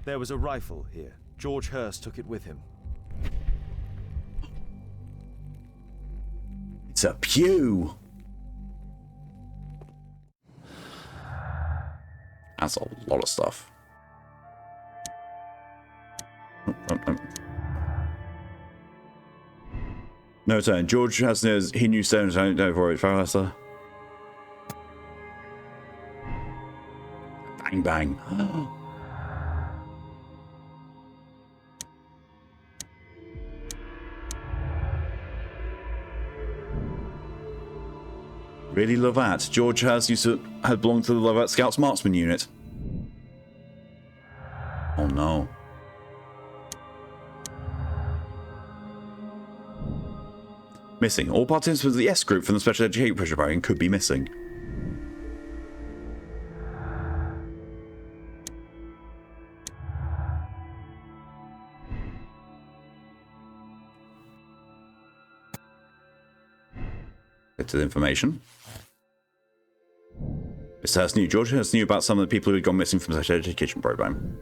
There was a rifle here. George Hurst took it with him. It's a pew. That's a lot of stuff. No turn. George has he knew stones. I don't know for it. Faster. Bang bang. Really Lovat. George Hurst had belonged to the Lovat Scouts Marksman Unit. Oh no. Missing. All participants of the S group from the Special Education Program could be missing. Bits of information. Mr. Hurst knew. George Hurst knew about some of the people who had gone missing from the Special Education Program.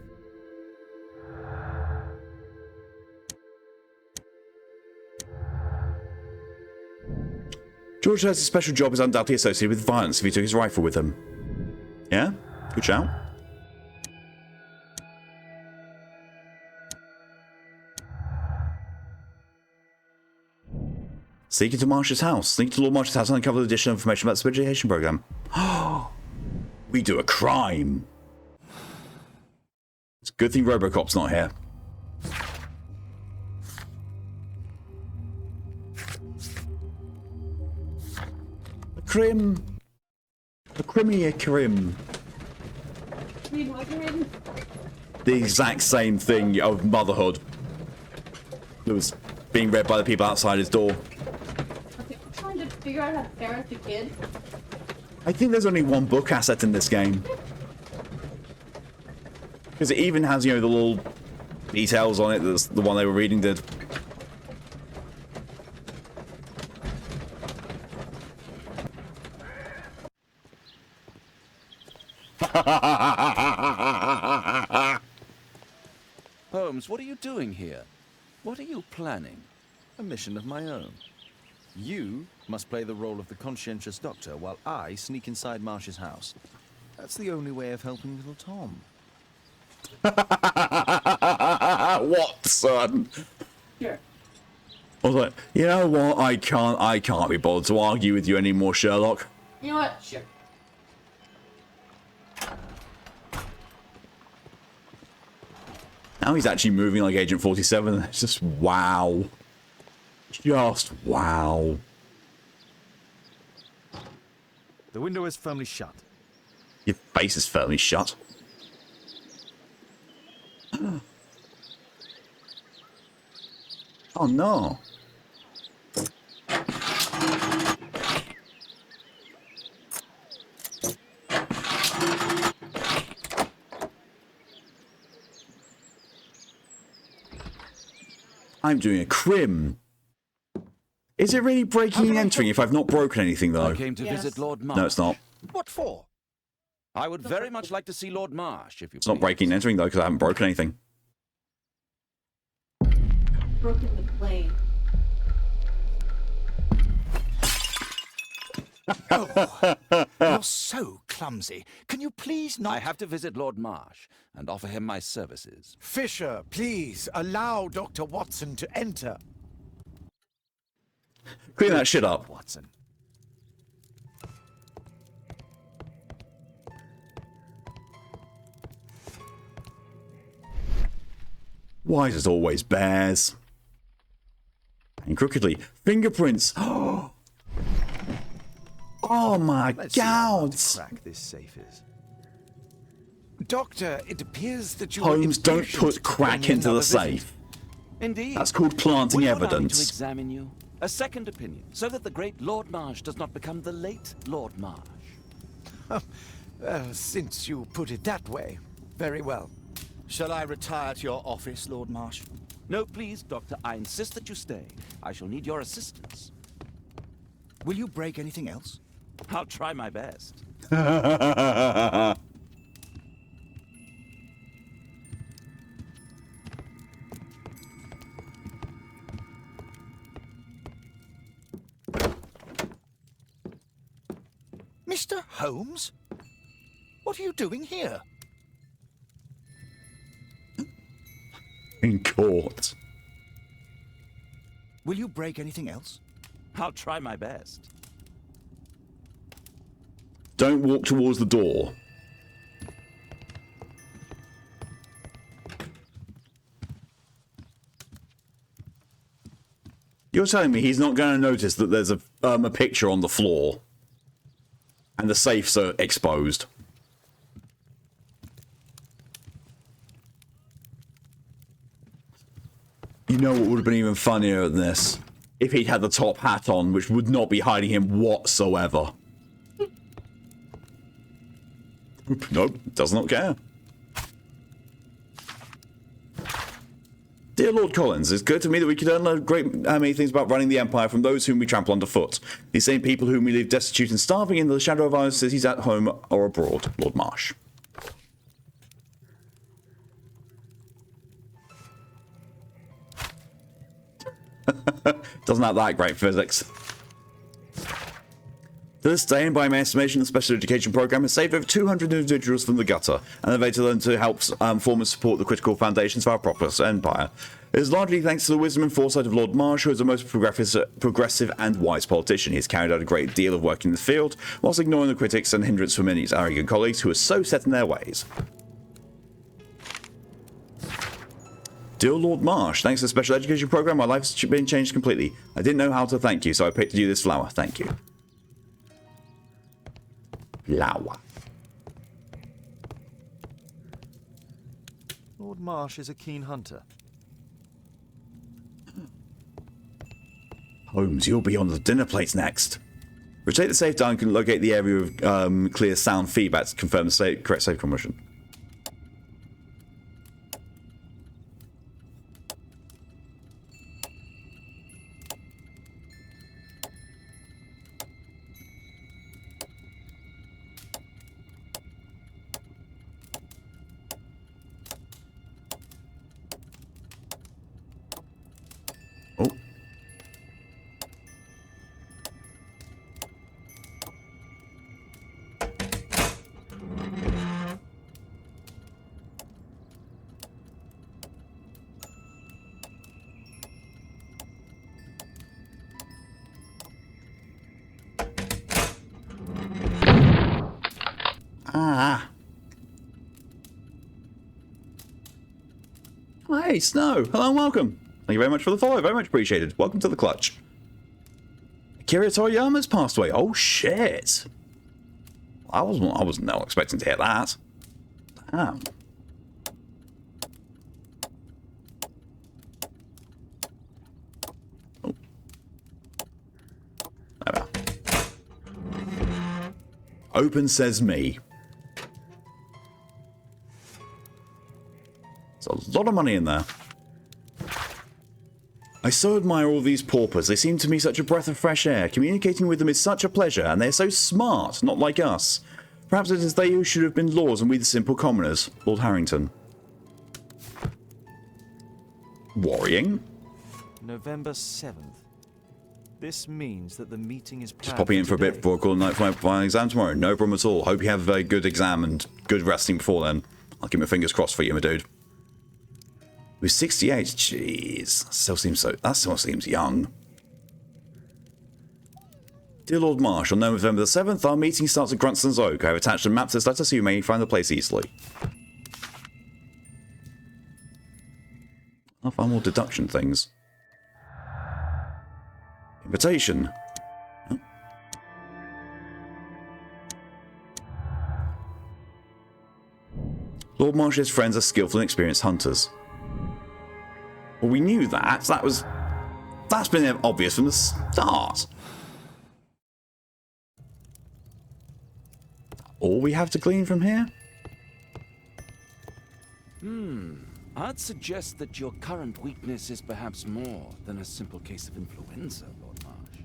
George Hurst's special job is undoubtedly associated with violence if he took his rifle with him. Yeah? Good shout. Sneak into Marsh's house. Sneak to Lord Marsh's house and uncover additional information about the Special Education Program. We do a crime. It's a good thing Robocop's not here. A crim. A crimmy crim. The exact same thing of motherhood that was being read by the people outside his door. I'm trying to figure out how to parent the kid. I think there's only one book asset in this game. Because it even has, you know, the little details on it that the one they were reading did. Holmes, what are you doing here? What are you planning? A mission of my own. You must play the role of the conscientious doctor while I sneak inside Marsh's house. That's the only way of helping little Tom. What, son? Sure. I was like, you know what? I can't be bothered to argue with you anymore, Sherlock. You know what? Sure. Now he's actually moving like Agent 47. It's just wow. Just wow. The window is firmly shut. Your face is firmly shut. Oh no. I'm doing a crim. Is it really breaking and entering if I've not broken anything, though? I came to visit Lord Marsh. No, it's not. What for? I would very much like to see Lord Marsh, if you It's not breaking and entering, though, because I haven't broken anything. Broken the plane. Oh, you're so clumsy. Can you please not... I have to visit Lord Marsh and offer him my services. Fisher, please allow Dr. Watson to enter. Clean that shit up. Watson. Why is it always bears? And crookedly. Fingerprints. Oh my God! Crack this safe is. Doctor, it appears that you Holmes, don't put crack into the safe. Indeed. That's called planting Would you allow me to evidence. examine you? A second opinion, so that the great Lord Marsh does not become the late Lord Marsh. Well, since you put it that way, very well. Shall I retire to your office, Lord Marsh? No, please, Doctor. I insist that you stay. I shall need your assistance. Will you break anything else? I'll try my best. Mr. Holmes? What are you doing here? In court. Will you break anything else? I'll try my best. Don't walk towards the door. You're telling me he's not going to notice that there's a picture on the floor and the safes are exposed? You know what would have been even funnier than this? If he'd had the top hat on, which would not be hiding him whatsoever. Nope, does not care. Dear Lord Collins, it's good to me that we could learn many things about running the Empire from those whom we trample underfoot. These same people whom we leave destitute and starving in the shadow of our cities at home or abroad. Lord Marsh. Doesn't have that great physics. To this day, and by my estimation, the special education program has saved over 200 individuals from the gutter and elevated them to help form and support the critical foundations of our prosperous empire. It is largely thanks to the wisdom and foresight of Lord Marsh, who is a most progressive and wise politician. He has carried out a great deal of work in the field, whilst ignoring the critics and hindrance from many of his arrogant colleagues who are so set in their ways. Dear Lord Marsh, thanks to the special education program, my life has been changed completely. I didn't know how to thank you, so I picked you this flower. Thank you. Flower. Lord Marsh is a keen hunter. Holmes, you'll be on the dinner plates next. Rotate the safe down and locate the area of clear sound feedback to confirm the correct safe combination. Hey, Snow. Hello and welcome. Thank you very much for the follow. Very much appreciated. Welcome to the clutch. Akira Toriyama's passed away. Oh, shit. I wasn't not expecting to hear that. Damn. Oh. There we are. Open says me. There's a lot of money in there. I so admire all these paupers. They seem to me such a breath of fresh air. Communicating with them is such a pleasure, and they're so smart, not like us. Perhaps it is they who should have been lords and we the simple commoners. Lord Harrington. Worrying? November 7th. This means that the meeting is planned. Just popping in for a bit before I call night for my final exam tomorrow. No problem at all. Hope you have a very good exam and good resting before then. I'll keep my fingers crossed for you, my dude. With 68, jeez, that still seems young. Dear Lord Marsh, on November the 7th, our meeting starts at Grunston's Oak. I have attached a map to this letter so you may find the place easily. I'll find more deduction things. Invitation. Oh. Lord Marsh's friends are skillful and experienced hunters. Well, we knew that. That's been obvious from the start. All we have to glean from here? I'd suggest that your current weakness is perhaps more than a simple case of influenza, Lord Marsh.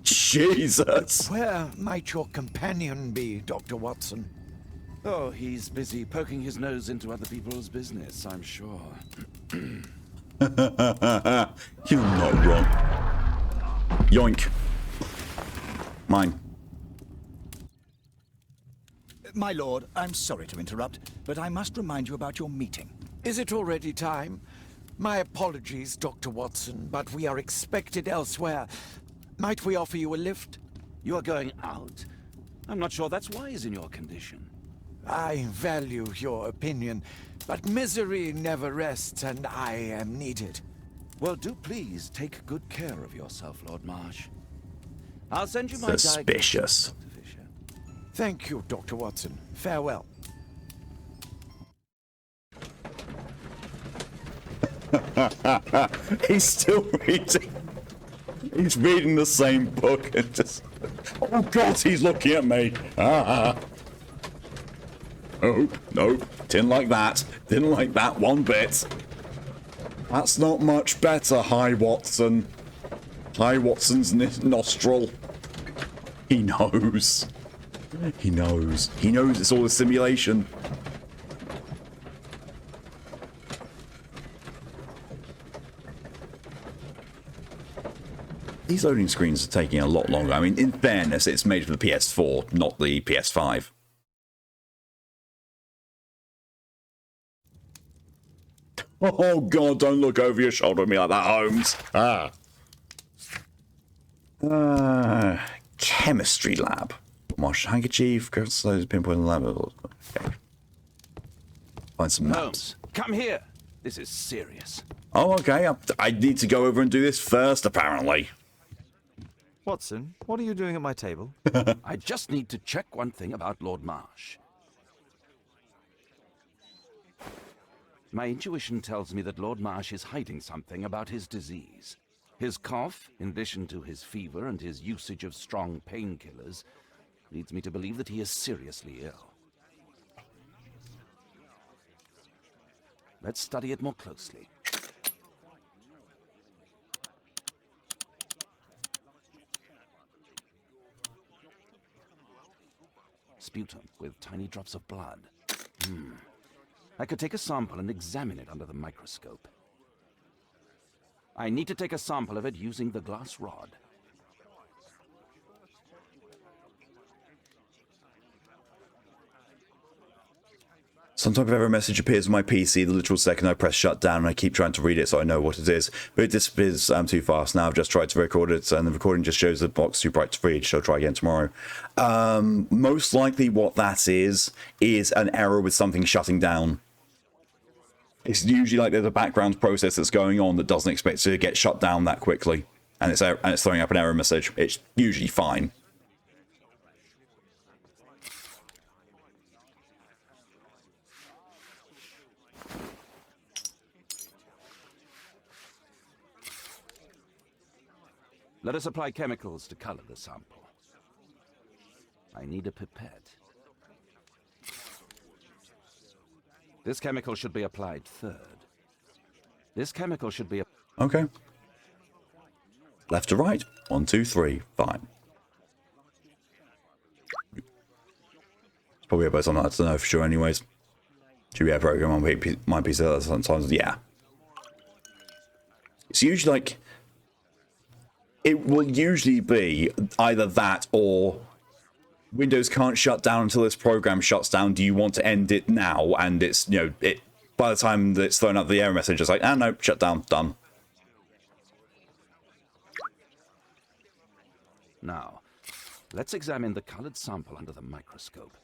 Jesus! Where might your companion be, Dr. Watson? Oh, he's busy poking his nose into other people's business, I'm sure. You're not wrong. Yoink. Mine. My lord, I'm sorry to interrupt, but I must remind you about your meeting. Is it already time? My apologies, Dr. Watson, but we are expected elsewhere. Might we offer you a lift? You are going out? I'm not sure that's wise in your condition. I value your opinion, but misery never rests, and I am needed. Well, do please take good care of yourself, Lord Marsh. I'll send you my Suspicious. Dr. Fisher. Thank you, Dr. Watson. Farewell. He's still reading. He's reading the same book and just... Oh God, he's looking at me. Nope, nope. Didn't like that. Didn't like that one bit. That's not much better, Hi Watson. Hi Watson's nostril. He knows. He knows. He knows it's all a simulation. These loading screens are taking a lot longer. I mean, in fairness, it's made for the PS4, not the PS5. Oh God, don't look over your shoulder at me like that, Holmes. Chemistry lab. Marsh handkerchief, crystallized pinpoint in the lab. Okay. Find some maps. Holmes, come here. This is serious. Oh, okay. I need to go over and do this first, apparently. Watson, what are you doing at my table? I just need to check one thing about Lord Marsh. My intuition tells me that Lord Marsh is hiding something about his disease. His cough, in addition to his fever and his usage of strong painkillers, leads me to believe that he is seriously ill. Let's study it more closely. Sputum with tiny drops of blood. I could take a sample and examine it under the microscope. I need to take a sample of it using the glass rod. Some type of error message appears on my PC the literal second I press shut down, and I keep trying to read it so I know what it is. But it disappears too fast. Now I've just tried to record it, and the recording just shows the box too bright to read, so I'll try again tomorrow. Most likely what that is an error with something shutting down. It's usually like there's a background process that's going on that doesn't expect to get shut down that quickly, and it's throwing up an error message. It's usually fine. Let us apply chemicals to color the sample. I need a pipette. This chemical should be applied third. This chemical should be... Okay. Left to right. 1, 2, 3. Fine. It's probably about something I don't know for sure anyways. Should be a program on my PC sometimes. Yeah. It's usually like... It will usually be either that or Windows can't shut down until this program shuts down. Do you want to end it now? And it's, you know, it by the time that it's thrown out the error message, it's like, ah, no, shut down, done. Now, let's examine the colored sample under the microscope.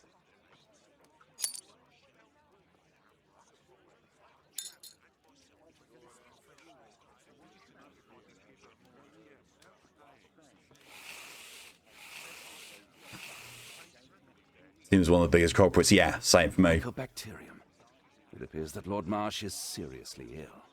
Seems one of the biggest culprits. Yeah, same for me. Mycobacterium. It appears that Lord Marsh is seriously ill.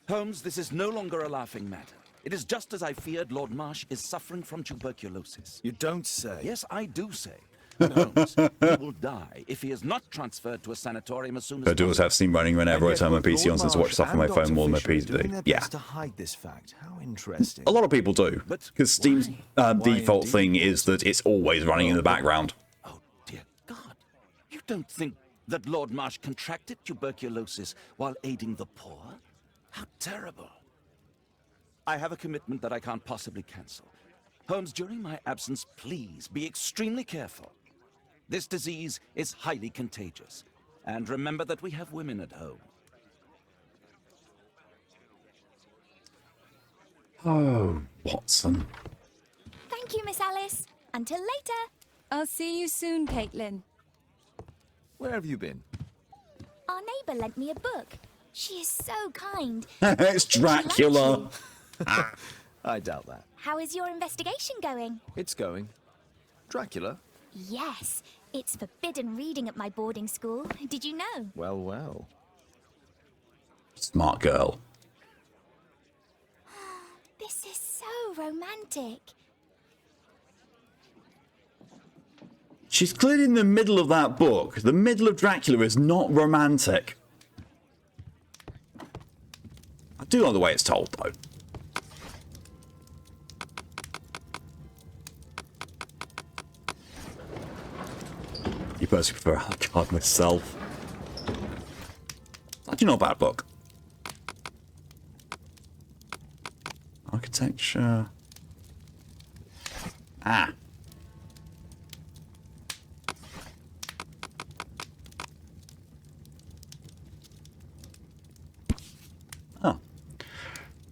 Holmes, this is no longer a laughing matter. It is just as I feared. Lord Marsh is suffering from tuberculosis. You don't say. Yes, I do say. And Holmes, he will die if he is not transferred to a sanatorium as soon as I do also have Steam running whenever I turn my PC on, since I watch stuff on my phone more than my PC. Yeah. To hide this fact. How interesting. A lot of people do. Because Steam's default thing is that it's always running in the background. Oh, dear God. You don't think that Lord Marsh contracted tuberculosis while aiding the poor? How terrible. I have a commitment that I can't possibly cancel. Holmes, during my absence, please be extremely careful. This disease is highly contagious. And remember that we have women at home. Oh, Watson. Thank you, Miss Alice. Until later. I'll see you soon, Caitlin. Where have you been? Our neighbour lent me a book. She is so kind. It's Dracula. I doubt that. How is your investigation going? It's going. Dracula? Yes. It's forbidden reading at my boarding school. Did you know? Well, well. Smart girl. This is so romantic. She's clearly in the middle of that book. The middle of Dracula is not romantic. I do like the way it's told, though. You personally prefer Alucard myself. Actually, not a bad book. Architecture. Ah. Oh.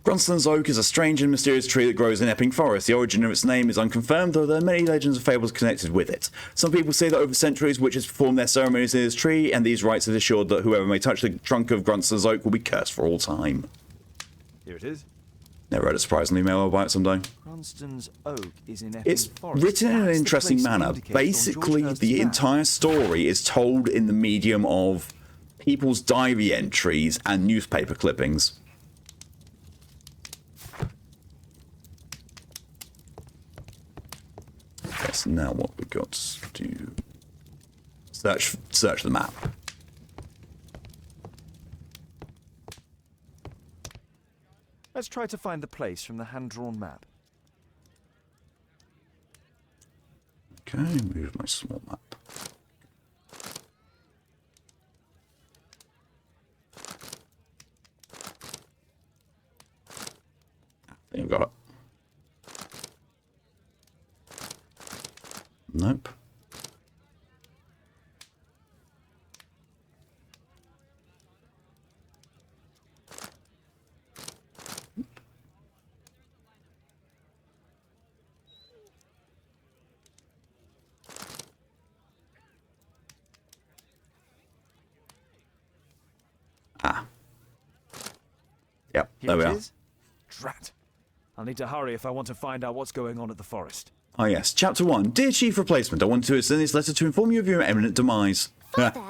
Grunston's oak is a strange and mysterious tree that grows in Epping Forest. The origin of its name is unconfirmed, though there are many legends and fables connected with it. Some people say that over centuries witches performed their ceremonies in this tree, and these rites have assured that whoever may touch the trunk of Grunston's oak will be cursed for all time. Here it is. Never read it, surprisingly. Maybe I'll buy it someday. Grunston's oak is in Epping It's Forest. written in an That's the interesting place manner. indicated on Basically, George the Hurst's map. entire story is told in the medium of people's diary entries and newspaper clippings. Yes, now what we got to do? Search the map. Let's try to find the place from the hand-drawn map. Okay, move my small map. I think I've got it. Nope. Ah. Yep, there we are. Drat. I'll need to hurry if I want to find out what's going on at the forest. Oh yes, Chapter 1. Dear Chief Replacement, I want to send this letter to inform you of your imminent demise. Father,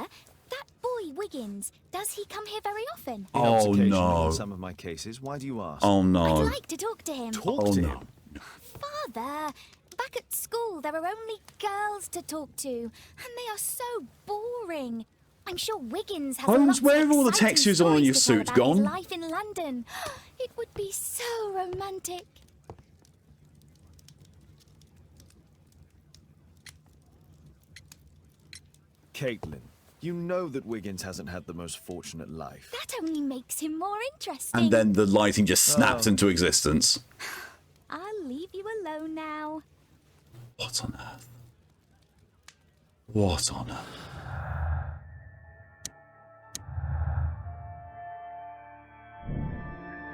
that boy Wiggins. Does he come here very often? He helps Oh, occasionally no. in some of my cases. Why do you ask? Oh I'd no. like to talk to him. Talk to him? Father, back at school there are only girls to talk to, and they are so boring. I'm sure Wiggins has Holmes, lots of where have all the exciting textures on stories your to suit tell about his gone? life in London. It would be so romantic. Caitlin, you know that Wiggins hasn't had the most fortunate life. That only makes him more interesting. And then the lighting just snapped Oh. into existence. I'll leave you alone now. What on earth? What on earth?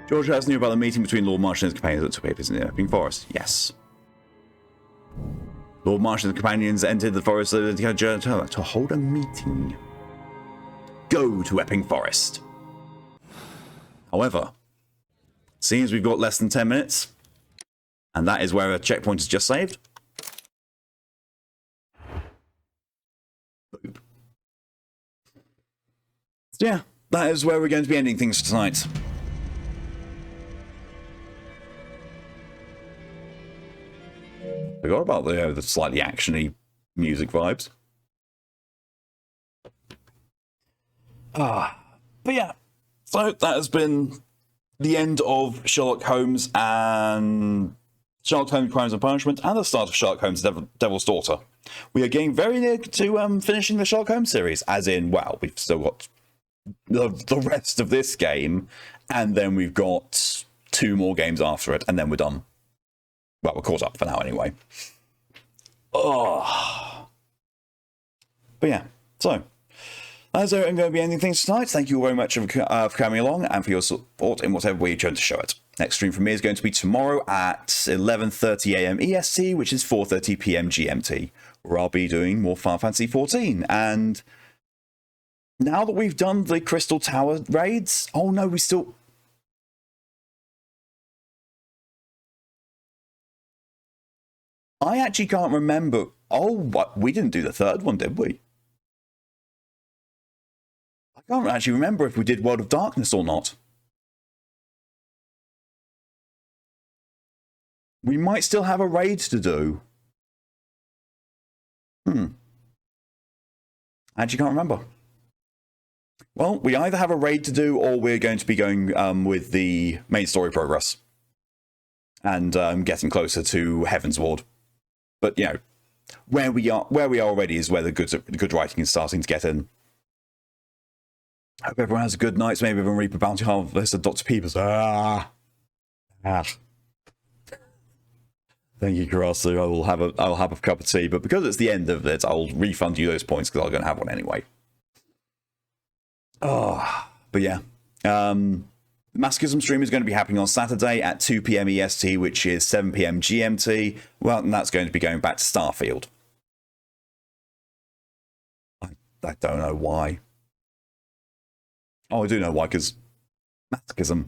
George has knew about the meeting between Lord Marsh and his companions that took place in the Epping Forest. Yes. Lord Marsh and the companions entered the forest to hold a meeting. Go to Epping Forest. However, seeing as we've got less than 10 minutes, and that is where a checkpoint is just saved. So yeah, that is where we're going to be ending things tonight. Forgot about the slightly actiony music vibes. But yeah, so that has been the end of Sherlock Holmes and Sherlock Holmes Crimes and Punishment, and the start of Sherlock Holmes Devil's Daughter. We are getting very near to finishing the Sherlock Holmes series, as in, well, we've still got the rest of this game, and then we've got 2 more games after it, and then we're done. Well, we're caught up for now anyway. Oh. But yeah, so that's where I'm going to be ending things tonight. Thank you very much for coming along and for your support in whatever way you chose to show it. Next stream from me is going to be tomorrow at 11:30 AM EST, which is 4:30 PM GMT, where I'll be doing more Final Fantasy XIV. And now that we've done the Crystal Tower raids, oh no, we still... I actually can't remember. Oh, what? We didn't do the 3rd one, did we? I can't actually remember if we did World of Darkness or not. We might still have a raid to do. I actually can't remember. Well, we either have a raid to do, or we're going to be going with the main story progress and getting closer to Heaven's Ward. But you know, where we are already is where the good writing is starting to get in. Hope everyone has a good night. Maybe everyone reap a bounty harvest of Dr. Peepers. Thank you, Karasu. I'll have a cup of tea, but because it's the end of it, I'll refund you those points because I'm going to have one anyway. But yeah, the Masochism stream is going to be happening on Saturday at 2 PM EST, which is 7 PM GMT. Well, and that's going to be going back to Starfield. I don't know why. Oh, I do know why, because Masochism.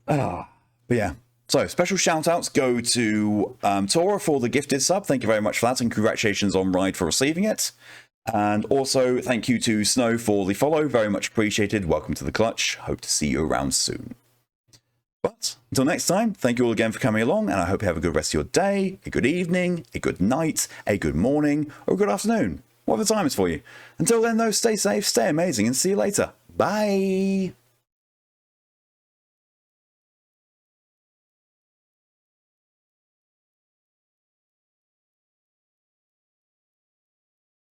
But yeah. So, special shout-outs go to Tora for the gifted sub. Thank you very much for that, and congratulations on Ride for receiving it. And also, thank you to Snow for the follow. Very much appreciated. Welcome to the clutch. Hope to see you around soon. But, until next time, thank you all again for coming along, and I hope you have a good rest of your day, a good evening, a good night, a good morning, or a good afternoon. Whatever time is for you. Until then, though, stay safe, stay amazing, and see you later. Bye!